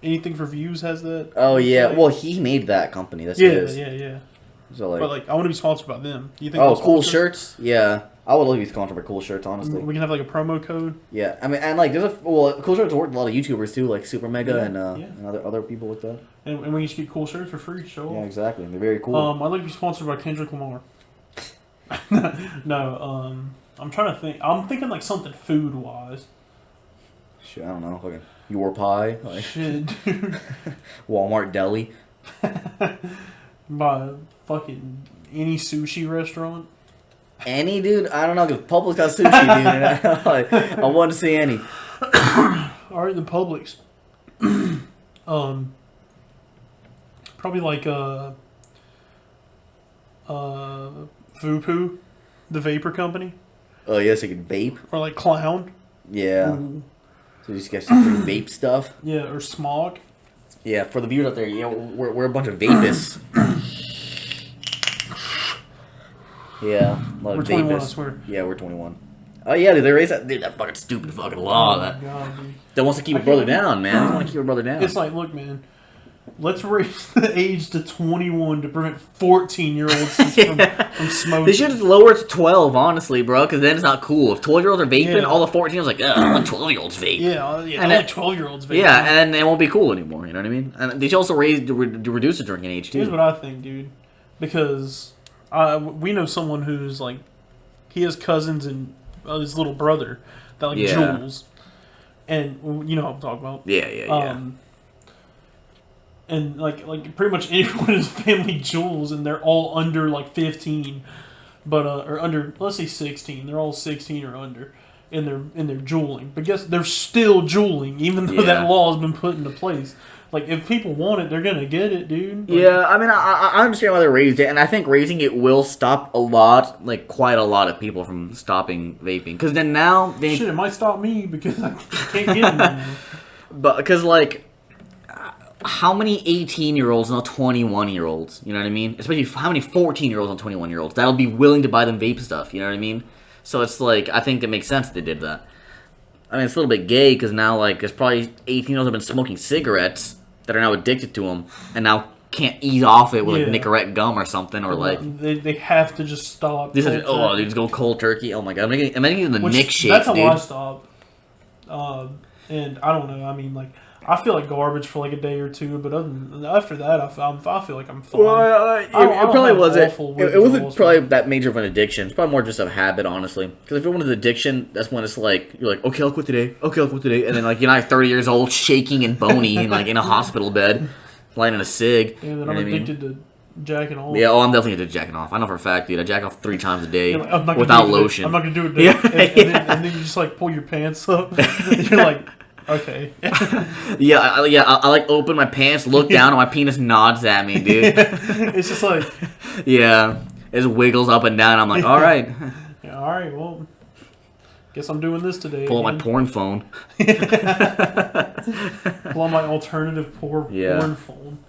Anything for Views has that. Oh yeah, well he made that company. That's his. Yeah. So but I want to be sponsored by them. Do you think? Oh, Cool Shirts. Yeah, I would love to be sponsored by Cool Shirts. Honestly, we can have like a promo code. Yeah, I mean, and there's Cool Shirts worked with a lot of YouTubers too, like Super Mega and other people with that. And we just get cool shirts for free. Show. Yeah, exactly. They're very cool. I'd like to be sponsored by Kendrick Lamar. No, I'm trying to think. I'm thinking like something food wise. Shit, I don't know. Fucking Your Pie. Like, shit, dude. Walmart Deli. By fucking any sushi restaurant. Any, dude? I don't know, because Publix got sushi, dude. And I want to see any. Alright, the Publix. Probably like Voopoo, the vapor company. Oh, yeah, so you can vape? Or like Clown. Yeah. Ooh. So you just get some free vape stuff? Yeah, or Smog. Yeah, for the viewers out there, we're a bunch of vapists. Yeah, a lot we're of 21, vapists. I swear. Yeah, we're 21. Oh yeah, dude, there is that fucking stupid fucking law that wants to keep a brother down, man. They want to keep a brother down. It's like, look, man, let's raise the age to 21 to prevent 14-year-olds from smoking. They should just lower it to 12, honestly, bro, because then it's not cool. If 12-year-olds are vaping, all the 14-years like, I want 12-year-olds vape. Yeah, and only 12-year-olds vape. Yeah, and it won't be cool anymore, you know what I mean? And they should also reduce the drinking age, too. Here's what I think, dude. Because we know someone who's, like, he has cousins and his little brother that, like, Jules. And you know what I'm talking about. Yeah. And like pretty much anyone in his family Juuls, and they're all under like 15, but or under, let's say 16. They're all 16 or under, and they're juuling. But guess they're still juuling, even though that law has been put into place. Like, if people want it, they're gonna get it, dude. Like, yeah, I mean, I understand why they raised it, and I think raising it will stop quite a lot of people from stopping vaping. Because then now shit, it might stop me because I can't get it anymore. But because like, how many 18-year-olds know 21-year-olds? You know what I mean? Especially how many 14-year-olds and 21-year-olds that'll be willing to buy them vape stuff? You know what I mean? So it's like, I think it makes sense they did that. I mean, it's a little bit gay because now, like, there's probably 18-year-olds have been smoking cigarettes that are now addicted to them and now can't ease off it with, like, Nicorette gum or something, or, like... They have to just stop. They just go cold turkey. Oh, my God. I'm making the Nick shakes, that's how dude. I stop. And I don't know. I mean, like, I feel like garbage for, like, a day or two, but after that, I feel like I'm fine. Well, it probably wasn't... It wasn't probably that major of an addiction. It's probably more just a habit, honestly. Because if it was an addiction, that's when it's like, you're like, okay, I'll quit today. And then, like, you're not 30 years old, shaking and bony, and, like, in a hospital bed, lighting a cig. And then I'm addicted to jacking off. Yeah, I'm definitely addicted to jacking off. I know for a fact, dude. I jack off 3 times a day without lotion. I'm not going to do it today. And then you just, like, pull your pants up. And you're like... Okay. I like open my pants, look down, and my penis nods at me, dude. It's just like... Yeah. It just wiggles up and down. I'm like, all right. Yeah, all right, well, guess I'm doing this today. Pull out my porn phone. Pull out my alternative porn phone.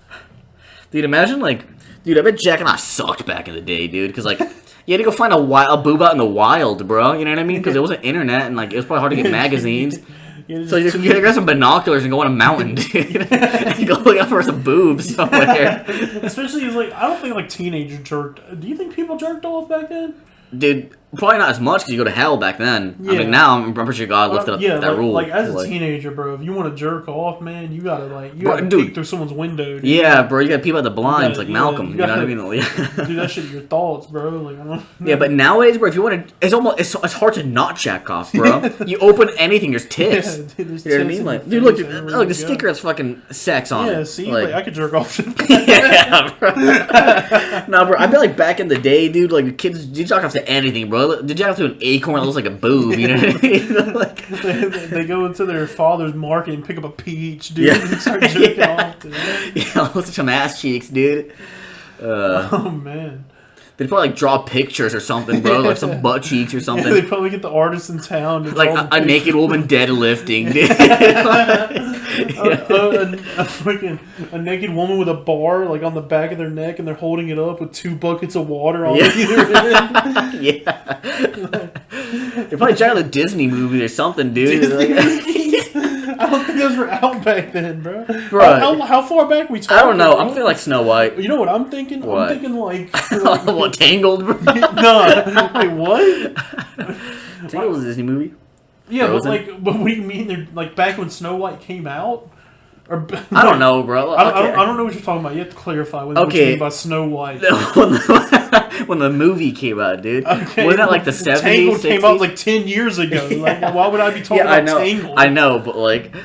Dude, imagine, like... Dude, I bet jacking off sucked back in the day, dude. Because, like... You had to go find a boob out in the wild, bro. You know what I mean? Because there wasn't internet, and, like, it was probably hard to get magazines. So you gotta grab some binoculars and go on a mountain, dude. And go look out for some boobs somewhere. Especially, like, I don't think, like, teenagers jerked. Do you think people jerked off back then? Dude, probably not as much because you go to hell back then. Yeah. I mean, now I'm pretty sure God lifted up that rule. Like, as a teenager, bro, if you want to jerk off, man, you gotta, like, peek through someone's window, dude. Yeah, bro, you gotta peep out the blinds like Malcolm. You know what I mean? Dude, that shit your thoughts, bro. Like, I don't know. Yeah, but nowadays, bro, if you want to, it's hard to not jack off, bro. You open anything, there's tits. Yeah, dude, you know what I mean? Like, dude, look, the sticker has fucking sex on it. Yeah, see, like, I could jerk off. Yeah, bro. Nah, bro, I feel like back in the day, dude, like, the kids, you jack off to anything, bro. Did you have to an acorn that looks like a boob? You know what I mean? Like, they go into their father's market and pick up a peach, dude, and start jerking off. Dude. Yeah, looks like some ass cheeks, dude. Oh man. They'd probably like draw pictures or something, bro, like some butt cheeks or something. Yeah, they'd probably get the artist in town to like a naked woman deadlifting, dude. A naked woman with a bar like on the back of their neck, and they're holding it up with 2 buckets of water on either end. Yeah. They're probably trying to Disney movie or something, dude. I don't think those were out back then, bro. How far back we talking? I don't know. Bro? I'm thinking like Snow White. You know what I'm thinking? What? I'm thinking like what, Tangled, bro? No. Wait, what? Tangled was a Disney movie. Yeah, Frozen? but what do you mean? They're like back when Snow White came out? Or, I don't know, bro. I don't know what you're talking about. You have to clarify what you mean by Snow White. When the movie came out, dude. Okay. Wasn't that like the 70s? Tangled 60s? came out like 10 years ago. Like, why would I be talking about Tangled? I know, but like...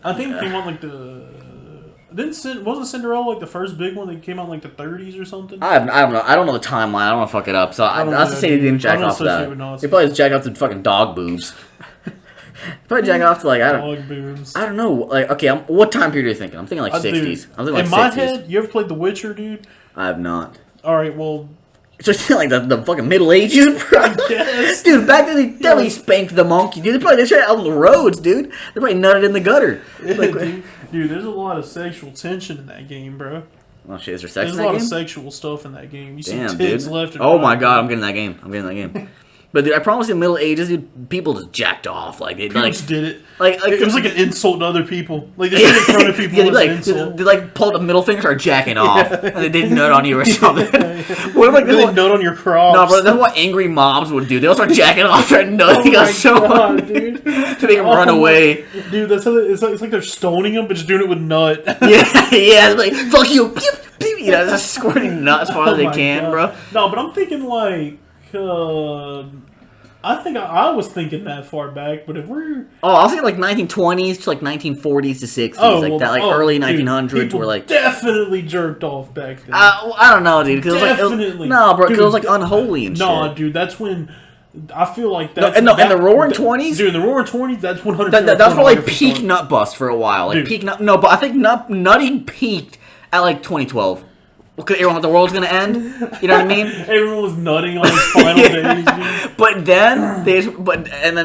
I think it came out like wasn't Cinderella like the first big one that came out in like the 30s or something? I don't know. I don't know the timeline. I don't want to fuck it up. So I was to say they didn't jack off to that. They probably just jack off to fucking dog boobs. Probably jack off to like dog boobs. I don't know. Like, okay, what time period are you thinking? I'm thinking like 60s. Dude, I'm thinking like in 60s. my head, you ever played The Witcher, dude? I have not. All right, well. So it's like the fucking Middle Ages, bro. Yes. Dude, back then they definitely spanked the monkey, dude. They probably shot out on the roads, dude. They probably nutted in the gutter. Yeah, like, dude, there's a lot of sexual tension in that game, bro. Oh shit, is there sex in that game? There's a lot of sexual stuff in that game. You see tits left and right. Oh my god, I'm getting that game. But But dude, I promise in the Middle Ages, dude, people just jacked off. Like they People like just did it. Like It was like an insult to other people. Like they did it in front of people. yeah, It was like an insult. they like pulled the middle finger, start jacking off, and they didn't nut on you or something. What if like Really note on your crops. No, bro, that's what angry moms would do. They'll start jacking off their nutting Oh on my someone God, dude. to make them run away. Dude, that's how it's like they're stoning them, but just doing it with nut. Yeah, it's like fuck you, pew, pew, you know, just squirting nuts as far as they my can, God. bro. No, but I'm thinking like, I think I was thinking that far back, but if we're Oh, I was thinking like 1920s to like 1940s to 60s, like that, like early 1900s, people were like. definitely jerked off back then. I don't know, dude. Cause it was like, Definitely. no, bro, because it was Dude, like unholy and Nah, shit. dude, that's when I feel like that's In the Roaring 20s, dude. In the Roaring 20s, that's 100. that's probably peak nut bust for a while. Like Dude. peak nut. No, but I think nutting peaked at like 2012. Because everyone thought the world's gonna end. You know what I mean? Everyone was nutting on his final days, dude. But then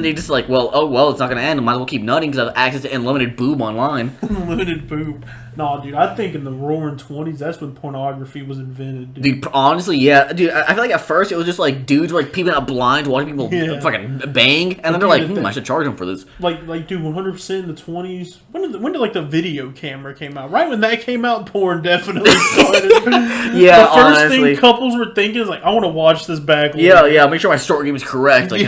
they just like, well, it's not gonna end. I might as well keep nutting because I have access to unlimited boob online. Limited boob. Nah, dude, I think in the Roaring 20s, that's when pornography was invented, dude. Dude, honestly, yeah, dude. I feel like at first it was just like dudes were like peeping out blind, watching people Yeah. fucking bang, and then they're like, I should charge them for this. Like, dude, 100% in the 20s. When did like the video camera came out? Right when that came out, porn definitely started. Yeah, the first honestly. thing couples were thinking is like, I want to watch this back. Yeah, make sure my short game is correct. Like,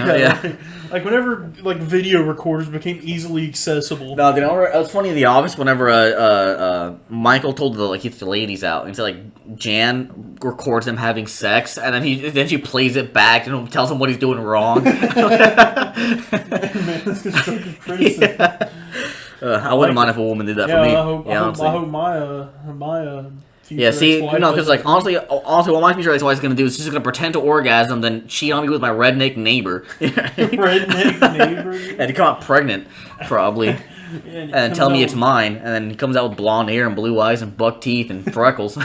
Like whenever like video recorders became easily accessible. No, dude, I remember, it was funny in the office whenever Michael told the ladies out and said like Jan records them having sex and then she plays it back and tells him what he's doing wrong. Man, it's constructive criticism. Yeah. I wouldn't mind if a woman did that for me. I hope my future yeah, see, ex-wife no, does because like that for me. honestly, what my future ex-wife's gonna do is she's just gonna pretend to orgasm, then cheat on me with my redneck neighbor, redneck neighbor. and come out pregnant, probably. Yeah, And then tell me it's mine, and then he comes out with blonde hair and blue eyes and buck teeth and freckles.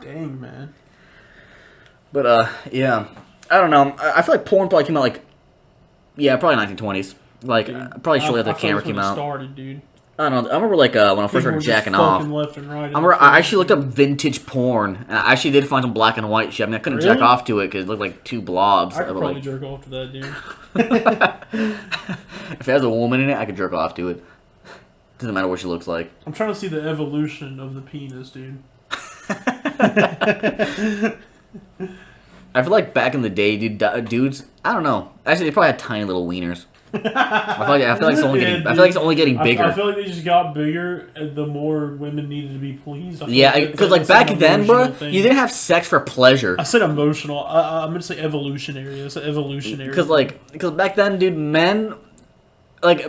Dang, man. But yeah, I don't know. I feel like porn probably came out like, yeah, probably 1920s. Like probably shortly after the camera came out. Started, dude. I don't know. I remember like when I first started jacking off. Left and right I remember I actually looked up vintage porn, and I actually did find some black and white shit. I mean, I couldn't jack Really? off to it because it looked like two blobs. I could But, probably like, jerk off to that, dude. if it has a woman in it, I could jerk off to it. Doesn't matter what she looks like. I'm trying to see the evolution of the penis, dude. I feel like back in the day, dudes. I don't know. Actually, they probably had tiny little wieners. I feel like it's only getting. I feel like it's only getting bigger. I feel like they just got bigger the more women needed to be pleased. Yeah, because like back then, bro, you didn't have sex for pleasure. I said emotional. I'm gonna say evolutionary. It's evolutionary. Because back then, dude, men like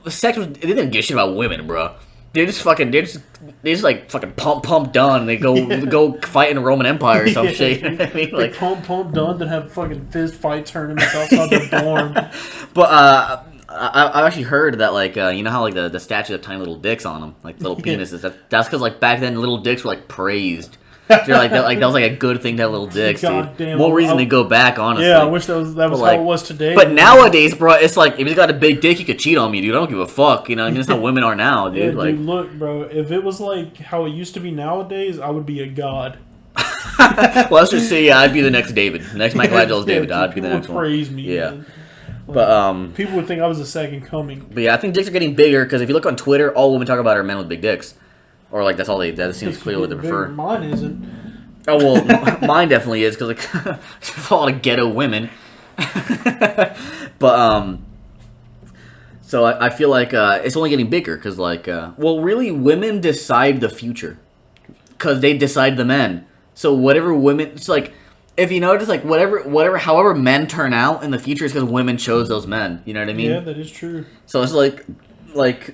sex was. They didn't give a shit about women, bro. They just like fucking pump done. And they go fight in the Roman Empire or some shit. You know what I mean? Like pump done to have fucking fist fight tournaments outside their dorm. But I've actually heard that like you know how like the statues have tiny little dicks on them, like little penises. That's because like back then little dicks were like praised. They're like that was like a good thing to have little dicks, God dude. damn, More reason to go back, honestly. Yeah, I wish that was how like, it was today. But nowadays, bro, it's like if he's got a big dick, he could cheat on me, dude. I don't give a fuck, you know. I mean, that's how women are now, dude. Yeah, like, dude, look, bro. If it was like how it used to be nowadays, I would be a god. well, let's just say I'd be the next David, the next Michelangelo's David. Dude, I'd be the people next would one. praise me. Yeah. Man. But people would think I was the second coming. But yeah, I think dicks are getting bigger because if you look on Twitter, all women talk about are men with big dicks, or like that seems clearly what they prefer. Mine isn't. Oh well, mine definitely is because like a lot of ghetto women. But so I feel like it's only getting bigger because like well, really, women decide the future because they decide the men. So whatever women, it's like if you notice, like however men turn out in the future is because women chose those men. You know what I mean? Yeah, that is true. So it's like,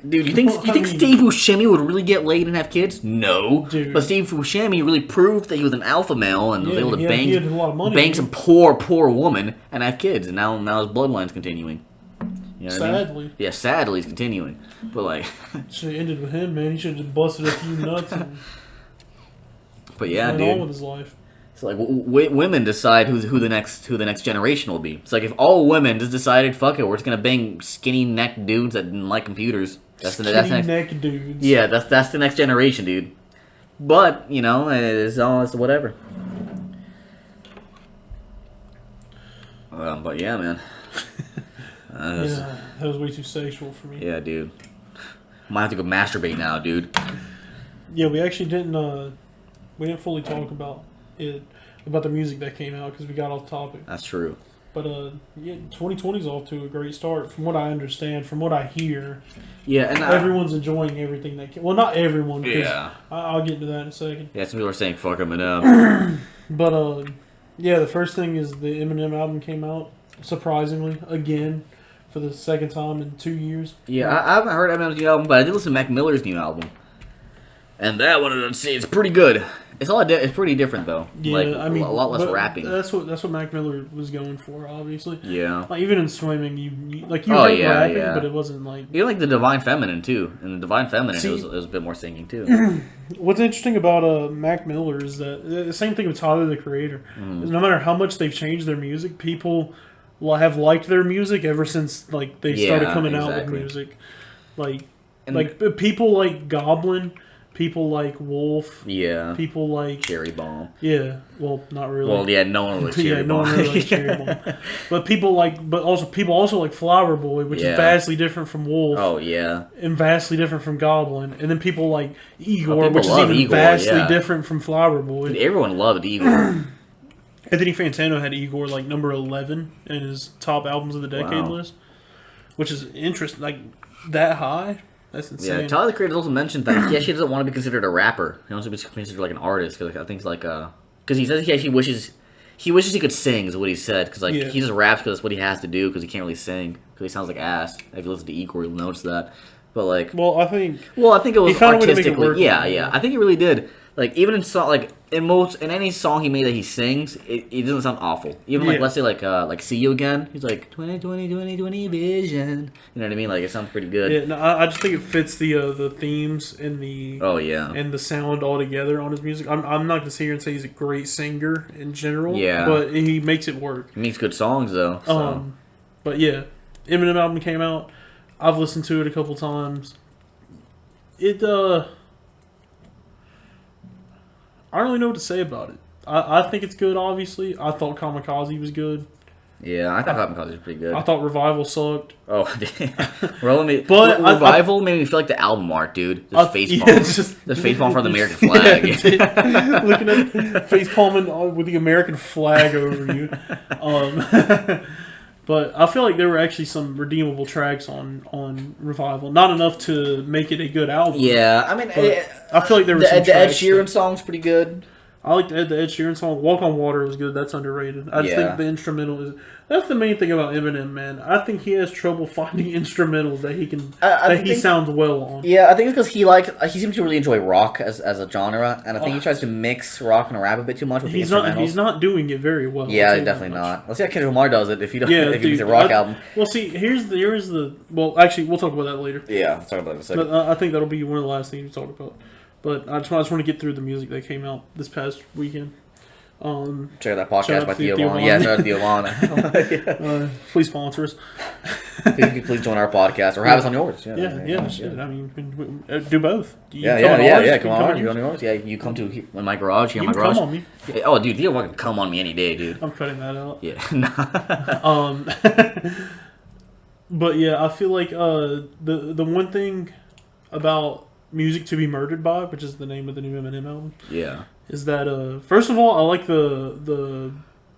dude, you think Steve Buscemi would really get laid and have kids? No, Dude. But Steve Buscemi really proved that he was an alpha male and was able to he had a lot of money, bang dude. some poor woman and have kids, and now his bloodline's continuing. You know what I mean? Sadly. Yeah, sadly, it's continuing. But like, Should have ended with him, man. He should have just busted a few nuts and but yeah, went on with dude. his life. It's like women decide who the next generation will be. It's like if all women just decided, fuck it, we're just gonna bang skinny neck dudes that didn't like computers. That's the next. neck dudes. Yeah, that's the next generation, dude. But you know, it's all whatever. But yeah, man. Yeah, that was way too sexual for me. Yeah, dude. Might have to go masturbate now, dude. Yeah, we actually didn't fully talk about the music that came out because we got off topic. That's true. But yeah, 2020 is off to a great start. From what I understand, from what I hear, yeah, and everyone's enjoying everything that can. Well, not everyone. Yeah, I'll get into that in a second. Yeah, some people are saying fuck Eminem. But yeah, the first thing is the Eminem album came out. Surprisingly, again, for the second time in 2 years. Yeah, I haven't heard Eminem's new album, but I did listen to Mac Miller's new album, and that one, it's pretty good. It's pretty different though. Yeah, like, I mean, a lot less rapping. That's what Mac Miller was going for, obviously. Yeah. Like even in swimming, you heard rapping, but it wasn't like. You like the Divine Feminine too, and the Divine Feminine it was a bit more singing too. What's interesting about Mac Miller is that the same thing with Tyler the Creator. Is no matter how much they've changed their music, people have liked their music ever since like they started coming out with music. Like people like Goblin. People like Wolf. Yeah. People like Cherry Bomb. Yeah. Well, not really. Well, yeah, no one likes Cherry Bomb. No one really likes Cherry Bomb. But people also like Flower Boy, which is vastly different from Wolf. Oh yeah. And vastly different from Goblin. And then people like Igor, which is even vastly different from Flower Boy. Dude, everyone loved Igor. Anthony Fantano had Igor like number 11 in his top albums of the decade list, which is interesting. Like that high. That's insane. Yeah, Tyler the Creator also mentioned that he actually doesn't want to be considered a rapper. He wants to be considered like an artist because I think it's like because he says he actually wishes he could sing is what he said because he just raps because that's what he has to do because he can't really sing because he sounds like ass. If you listen to Igor, you'll notice that. But like, I think it was artistically. Yeah. I think he really did. Like even in song, like in any song he made that he sings, it doesn't sound awful. Even like let's say like See You Again, he's like 20 vision. You know what I mean? Like it sounds pretty good. Yeah, no, I just think it fits the themes and the and the sound all together on his music. I'm not gonna sit here and say he's a great singer in general. Yeah, but he makes it work. He makes good songs though. So. But yeah, Eminem album came out. I've listened to it a couple times. I don't really know what to say about it. I think it's good, obviously. I thought Kamikaze was good. Yeah, I thought Kamikaze was pretty good. I thought Revival sucked. Oh, Revival made me feel like the album art, dude. The facepalm for the American flag. Looking at facepalming with the American flag over you. But I feel like there were actually some redeemable tracks on Revival. Not enough to make it a good album. Yeah, I mean, I feel like there were some the Ed Sheeran song's pretty good. I like the Ed Sheeran song. Walk on Water was good. That's underrated. I just think the instrumental is... That's the main thing about Eminem, man. I think he has trouble finding instrumentals that he can... he sounds well on. Yeah, I think it's because he seems to really enjoy rock as a genre, and I think he tries to mix rock and rap a bit too much with the instrumentals. He's not doing it very well. Yeah, definitely not. Let's see how Kendrick Lamar does it if he makes a rock album. Well, see, here's the... Well, actually, we'll talk about that later. Yeah, we'll talk about it in a second. But I think that'll be one of the last things we talk about. But I just want to get through the music that came out this past weekend. Check out that podcast by Theo Vaughn. Yeah, shout out to Theo Vaughn. Please sponsor us. please join our podcast or have us on yours. Yeah. Shit. I mean, do both. Come on yours. Yeah, you come to my garage. You can come on me. Yeah, oh, dude, Theo can come on me any day, dude. I'm cutting that out. Yeah. But yeah, I feel like the one thing about Music to be Murdered By, which is the name of the new Eminem album. Yeah. Is that first of all, I like the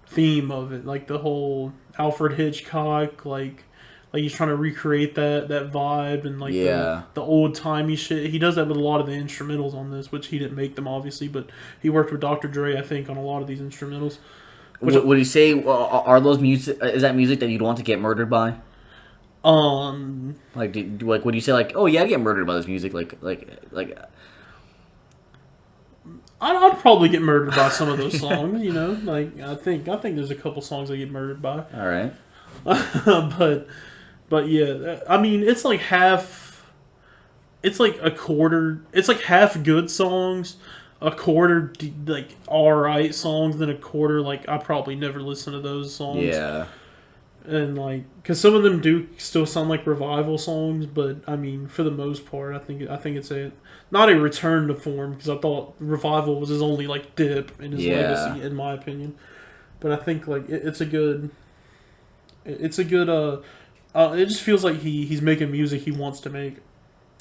theme of it, like the whole Alfred Hitchcock, like he's trying to recreate that vibe and like the old timey shit. He does that with a lot of the instrumentals on this, which he didn't make them obviously, but he worked with Dr. Dre, I think, on a lot of these instrumentals. Would you say are those music? Is that music that you'd want to get murdered by? Would you say like, oh yeah, I get murdered by this music, like. I'd probably get murdered by some of those songs, you know. Like I think there's a couple songs I get murdered by. All right. but yeah, I mean it's like half. It's like a quarter. It's like half good songs, a quarter like alright songs, then a quarter like I probably never listen to those songs. Yeah. And like, cause some of them do still sound like Revival songs, but I mean, for the most part, I think it's not a return to form because I thought Revival was his only like dip in his legacy, in my opinion. But I think like it's a good It's a good. It just feels like he's making music he wants to make.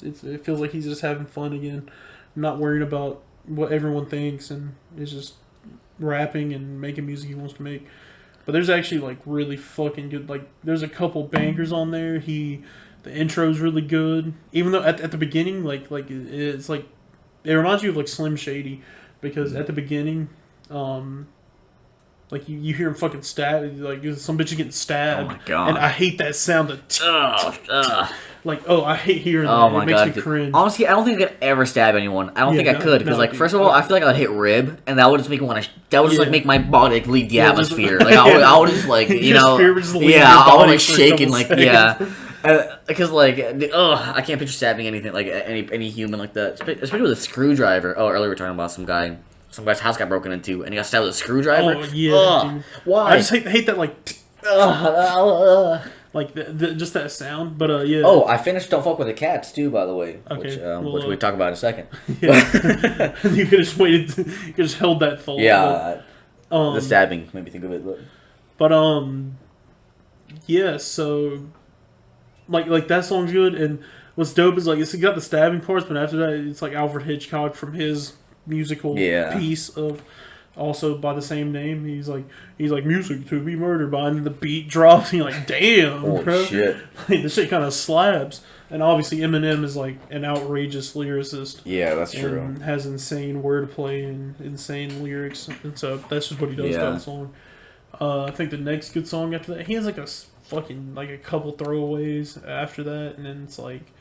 It feels like he's just having fun again, not worrying about what everyone thinks, and is just rapping and making music he wants to make. But there's actually like really fucking good. Like there's a couple bangers on there. The intro's really good. Even though at the beginning, it's like it reminds you of like Slim Shady, because at the beginning, like you hear him fucking stab, like some bitch is getting stabbed. Oh my god! And I hate that sound. Like, I hate hearing that. Oh my it makes god! me cringe. Honestly, I don't think I could ever stab anyone. I don't think I could because, like, first of all, I feel like I'd hit rib, and that would just make me want to. That would just like make my body like, leave the atmosphere. Like I would just like I would like shaking like because like I can't picture stabbing anything like any human like that, especially with a screwdriver. Oh, earlier we were talking about some guy's house got broken into, and he got stabbed with a screwdriver. Oh yeah, dude. Why? I just hate that like. Like just that sound, but yeah. Oh, I finished "Don't Fuck with the Cats" too, by the way, okay, which we talk about in a second. Yeah. You could have just waited. You could just held that thought. Yeah, the stabbing made me think of it, but yeah. So, like that song's good, and what's dope is like it's got the stabbing parts, but after that, it's like Alfred Hitchcock from his musical piece of. Also by the same name, he's like music to be murdered by, and the beat drops, and you're like, damn, bro. Shit. Like, this shit kind of slaps. And obviously Eminem is like an outrageous lyricist. Yeah, that's true. And has insane wordplay and insane lyrics, and so that's just what he does about the song. I think the next good song after that, he has like a fucking like a couple throwaways after that, and then it's like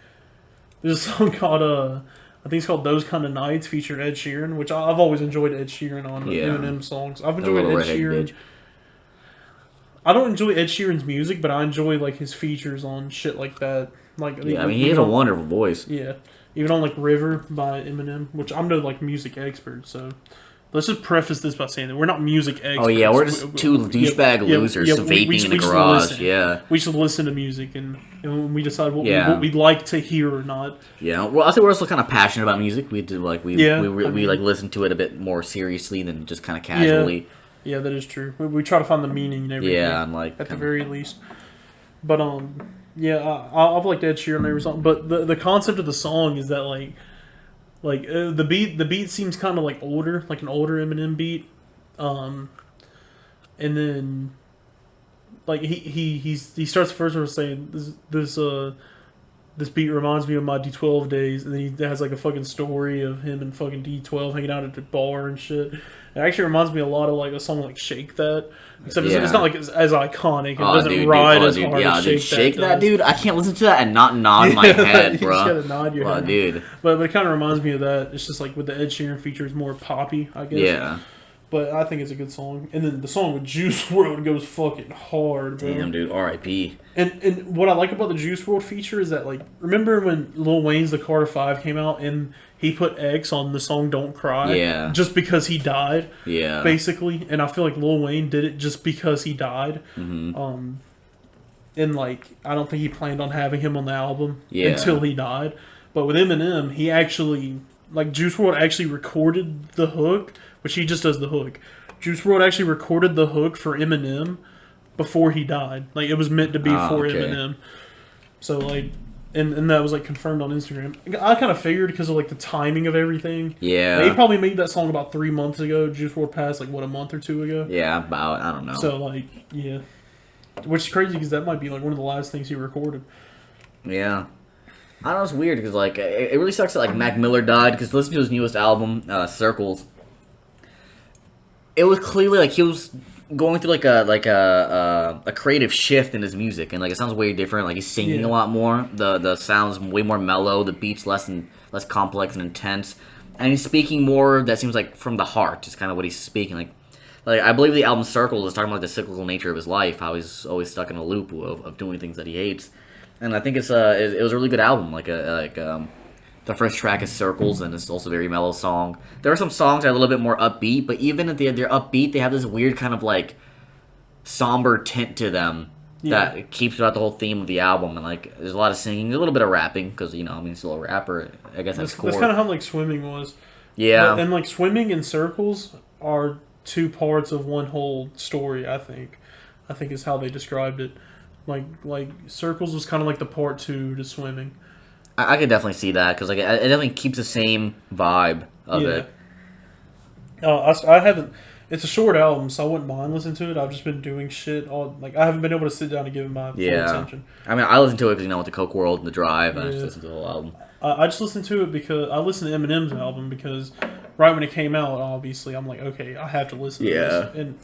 there's a song called I think it's called "Those Kind of Nights" featuring Ed Sheeran, which I've always enjoyed Ed Sheeran on Eminem songs. I've enjoyed Ed Sheeran. Bitch. I don't enjoy Ed Sheeran's music, but I enjoy like his features on shit like that. Like I mean, he has a wonderful voice. Yeah, even on like "River" by Eminem, which I'm no like music expert, so. Let's just preface this by saying that we're not music experts. Oh yeah, we're just two douchebag losers vaping in the garage. We should listen to music and we decide what we'd like to hear or not. Yeah, well, I think we're also kind of passionate about music. We do like we like listen to it a bit more seriously than just kind of casually. Yeah, that is true. We try to find the meaning in everything. Yeah, and like at the very least. But I've liked Ed Sheeran and every song. But the concept of the song is that like the beat seems kind of like older, like an older Eminem beat, and then like he starts the first verse saying this beat reminds me of my D12 days, and then he has like a fucking story of him and fucking D12 hanging out at the bar and shit. It actually reminds me a lot of like a song like "Shake That," except it's not like as iconic. It doesn't ride as hard as "Shake That." Dude, I can't listen to that and not nod my head, bro. You just gotta nod your head, dude. But it kind of reminds me of that. It's just like with the Ed Sheeran feature, it's more poppy, I guess. Yeah. But I think it's a good song. And then the song with Juice WRLD goes fucking hard, bro. Damn, dude, R.I.P. And what I like about the Juice WRLD feature is that, like, remember when Lil Wayne's The Carter 5 came out and he put X on the song Don't Cry? Yeah. Just because he died. Yeah. Basically. And I feel like Lil Wayne did it just because he died. Mm-hmm. And, like, I don't think he planned on having him on the album until he died. But with Eminem, he actually, like, Juice WRLD actually recorded the hook, which he just does the hook. Juice WRLD actually recorded the hook for Eminem before he died. Like, it was meant to be for Eminem. So, like, and that was, like, confirmed on Instagram. I kind of figured because of, like, the timing of everything. Yeah. They probably made that song about 3 months ago. Juice WRLD passed, like, what, a month or two ago? Yeah, about, I don't know. So, like, yeah. Which is crazy because that might be, like, one of the last things he recorded. Yeah. I don't know, it's weird because, like, it really sucks that, like, Mac Miller died because listen to his newest album, Circles. It was clearly like he was going through like a creative shift in his music, and like it sounds way different. Like he's singing a lot more. The sounds way more mellow. The beats less complex and intense, and he's speaking more. That seems like from the heart. Is kind of what he's speaking. Like I believe the album Circles is talking about the cyclical nature of his life. How he's always stuck in a loop of doing things that he hates, and I think it was a really good album. The first track is Circles, and it's also a very mellow song. There are some songs that are a little bit more upbeat, but even if they're upbeat, they have this weird kind of, like, somber tint to them that keeps throughout the whole theme of the album. And, like, there's a lot of singing, a little bit of rapping, because, you know, I mean, he's a little rapper. I guess that's cool. That's kind of how, like, Swimming was. Yeah. And, like, Swimming and Circles are two parts of one whole story, I think. I think is how they described it. Like Circles was kind of like the part 2 to Swimming. I could definitely see that because like it definitely keeps the same vibe of it. I haven't. It's a short album, so I wouldn't mind listening to it. I've just been doing shit all like I haven't been able to sit down and give it my full attention. I mean, I listened to it because with the Coke World and the Drive, and I just listened to the whole album. I just listened to it because I listened to Eminem's album because right when it came out, obviously I'm like, okay, I have to listen to this.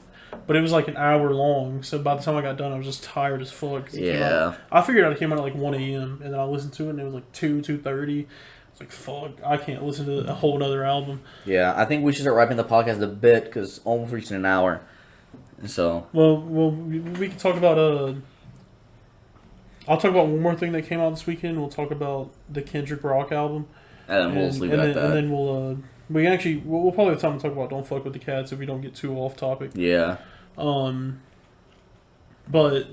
But it was like an hour long, so by the time I got done, I was just tired as fuck. I figured out it came out at like 1 a.m. and then I listened to it and it was like 2:30. It's like, fuck, I can't listen to a whole other album. Yeah, I think we should start wrapping the podcast a bit because almost reaching an hour. So. Well, we can talk about I'll talk about one more thing that came out this weekend. We'll talk about the Kendrick Rock album. And then we'll leave it at that. And then we'll probably have time to talk about Don't Fuck With The Cats if we don't get too off topic. Yeah. But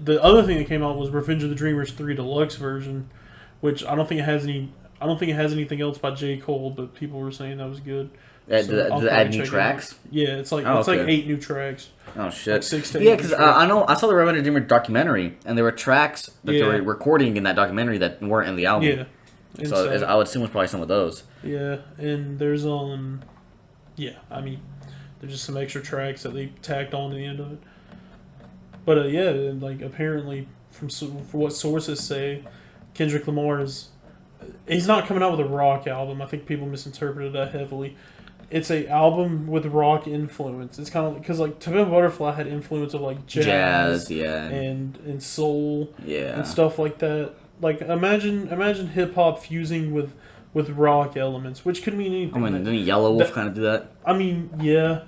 the other thing that came out was Revenge of the Dreamers 3 Deluxe version, which I don't think it has anything else by J. Cole, but people were saying that was good. Does it add new tracks? Yeah, it's like like 8 new tracks. Oh shit! Like 6 to 8 yeah, because I saw the Revenge of the Dreamers documentary, and there were tracks that they were recording in that documentary that weren't in the album. Yeah. So I would assume it's probably some of those. Yeah, and there's I mean, there's just some extra tracks that they tacked on to the end of it. But like apparently from what sources say, Kendrick Lamar he's not coming out with a rock album. I think people misinterpreted that heavily. It's a album with rock influence. It's kind of because like To Pimp a Butterfly had influence of like jazz and soul and stuff like that. Like imagine hip hop fusing with rock elements, which could mean anything. I mean, didn't Yellow Wolf kind of do that? I mean, yeah,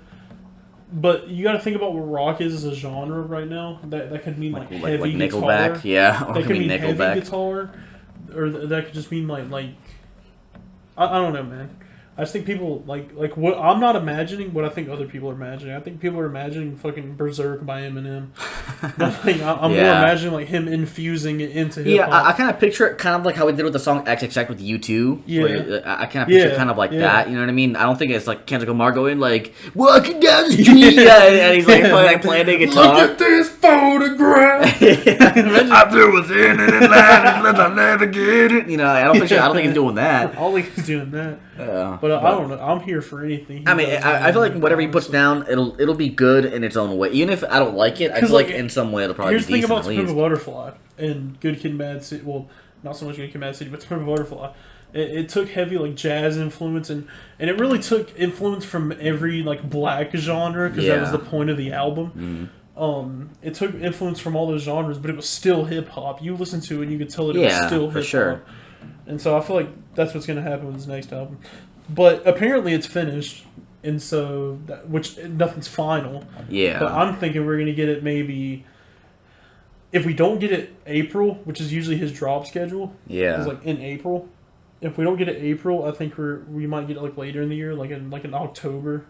but you got to think about what rock is as a genre right now. That could mean like heavy Nickelback, guitar. Or that could mean Nickelback. Heavy guitar, or that could just mean like I don't know, man. I just think people like what I'm not imagining what I think other people are imagining. I think people are imagining fucking Berserk by Eminem. But like, I'm more imagining like him infusing it into hip hop. Yeah, I kind of picture it kind of like how we did with the song XXX with U2. Yeah, I kind of picture it kind of like that. You know what I mean? I don't think it's like Kendrick Lamar going like walking down the street and he's like playing the guitar. Look at this photograph. I flew within an Atlantic, I'll never get it. You know, I don't think he's doing that. I don't think he's doing that. But I don't know. I'm here for anything. I mean, I feel like whatever he puts down, it'll be good in its own way. Even if I don't like it, I feel like in some way it'll probably be decent. Here's the thing about To Pimp a Butterfly and Good Kid, Mad City. Well, not so much Good Kid, Mad City, but Pimp a Butterfly. It took heavy like jazz influence and it really took influence from every like black genre because that was the point of the album. Mm-hmm. It took influence from all those genres, but it was still hip hop. You listen to it and you could tell that it was still hip hop. Sure. And so I feel like that's what's going to happen with his next album. But apparently it's finished, and so which nothing's final. Yeah. But I'm thinking we're going to get it maybe if we don't get it April, which is usually his drop schedule. Yeah. It's like in April. If we don't get it April, I think we might get it like later in the year, like in October.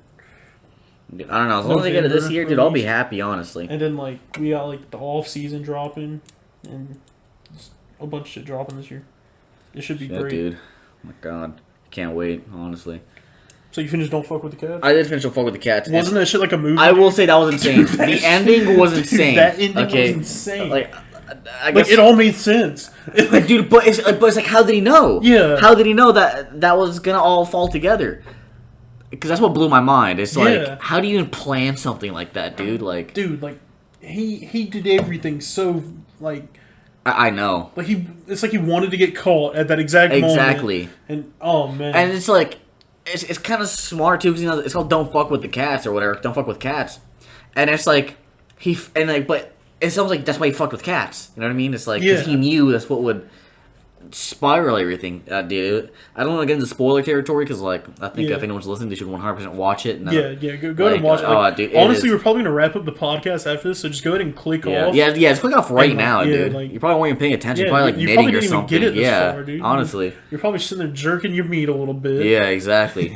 I don't know. As long as they get it this year, dude, I'll be happy, honestly. And then like we got like the off season dropping, and just a bunch of shit dropping this year. It should be great, dude. Oh my god, can't wait, honestly. So you finished Don't Fuck With The Cats? I did finish Don't Fuck With The Cats. Wasn't that shit like a movie? I will say that was insane. The ending was insane. That ending was insane. Like, I guess, it all made sense. Like, dude, but it's like, how did he know? Yeah. How did he know that was gonna all fall together? Because that's what blew my mind. It's like, how do you even plan something like that, dude? Like, he did everything so like. I know. Like it's like he wanted to get caught at that exact moment. Exactly. And oh man. And it's like, it's kind of smart too, because it's called "Don't Fuck With The Cats" or whatever. Don't fuck with cats. And it's like but it sounds like that's why he fucked with cats. You know what I mean? It's like because he knew that's what would spiral everything. Dude, I don't want to get into spoiler territory because I think if anyone's listening, they should 100% watch it. And, go ahead and watch it. Dude, honestly, we're probably gonna wrap up the podcast after this, so just go ahead and click off. Yeah, just click off right now, dude. You probably weren't even paying attention. You're probably knitting or something. Even get it this far, dude. Honestly, you're probably sitting there jerking your meat a little bit. Yeah, exactly.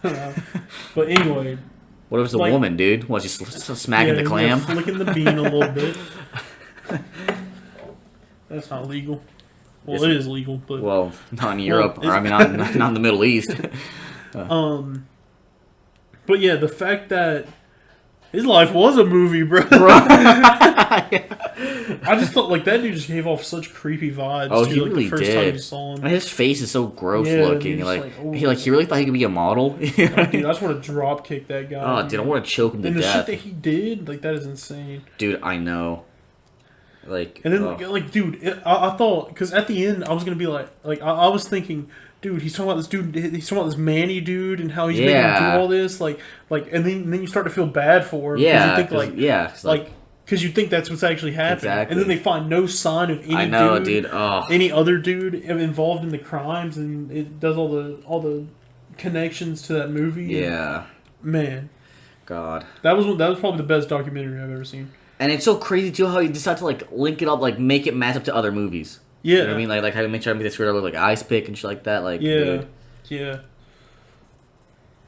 But anyway. What if it's a woman, dude? What, she's smacking the clam? Flicking the bean a little bit. That's not legal. Well, it is legal, but... Well, not in Europe. Or, I mean, not in the Middle East. But yeah, the fact that his life was a movie, bro. I just thought like that dude just gave off such creepy vibes. Oh, too, he like, really the first did. time you saw him. And his face is so gross Yeah, looking. dude, Like, oh. he really thought he could be a model. Oh, dude, I just want to drop kick that guy. Oh, dude, I want to choke him to and the death. shit that he did, like that is insane. Dude, I know. Like, And then, oh. like, dude, I thought because at the end I was gonna be like I was thinking, dude, he's talking about this dude, he's talking about this Manny dude and how he's making him do all this, like, and then you start to feel bad for him. Yeah, you think like because you think that's what's actually happening, Exactly. and then they find no sign of any I know, dude. Oh. any other dude involved in the crimes, and it does all the connections to that movie. Yeah. Man, God. that was probably the best documentary I've ever seen. And it's so crazy too how he decided to like link it up, like make it match up to other movies. Yeah, You know what I mean? Like how to make sure I make the screwed up with like Ice Pick and shit like that. Like, yeah, dude. yeah.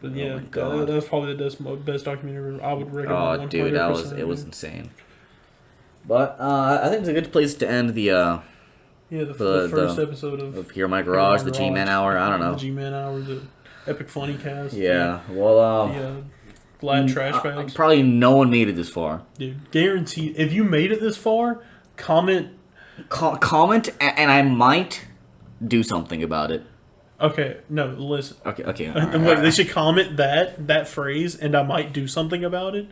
But Oh yeah, my God. that was probably the best documentary I would recommend. Oh, dude, that was 100%, it was insane. But I think it's a good place to end the yeah the first episode of Here in My Garage, the Garage, G-Man Hour. I don't know. The G-Man Hour, the Epic Funny Cast. Yeah. Well, The Glad Trash Bags. probably no one made it this far. Dude, guaranteed. If you made it this far, comment. Comment, and I might do something about it. Okay, no, listen. Okay. Wait, they should comment that phrase, and I might do something about it.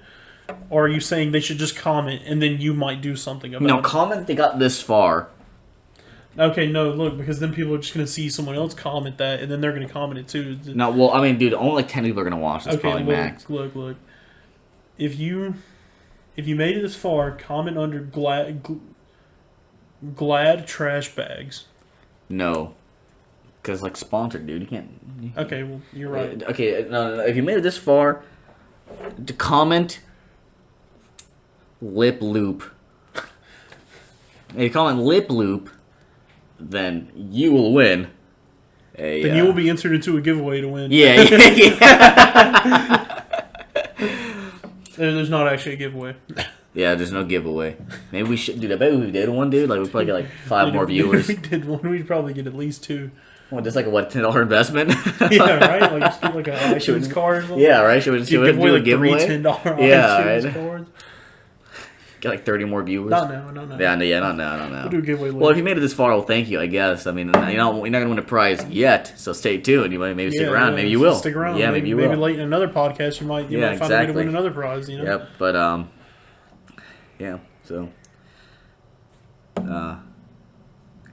Or are you saying they should just comment and then you might do something about it? No, comment they got this far. Okay, no, look, because then people are just going to see someone else comment that, and then they're going to comment it too. No, well, I mean, dude, only like 10 people are gonna watch this, Okay, probably max. look. If you made it this far, comment under glad trash bags. No, because like sponsored, dude. You can't. Okay, well, you're right. Okay, no. If you made it this far, to comment lip loop. If you comment lip loop, then you will win. Then you will be entered into a giveaway to win. Yeah. There's not actually a giveaway. Yeah, there's no giveaway. Maybe we should, dude. I bet if we did one, dude. Like we probably get like 5 more viewers. If we did one, we'd probably get at least 2. Well, just like a what, $10 investment? Yeah, right. Like just get like an iTunes card. Or something. Yeah, right. Should we You do give away a like giveaway? 3 $10 Yeah, iTunes right. cards. Get like 30 more viewers. Not now. Yeah, not now. We'll do a giveaway later. Well, if you made it this far, well, thank you. I guess. I mean, you're not gonna win a prize yet, so stay tuned. You might maybe stick around. Maybe you will. Stick around. Yeah, maybe you will. Maybe late in another podcast, you might find a way to exactly. win another prize. You know. Yep. But yeah. So,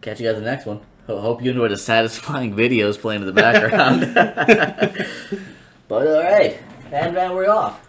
catch you guys in the next one. Hope you enjoy the satisfying videos playing in the background. But all right, and we're off.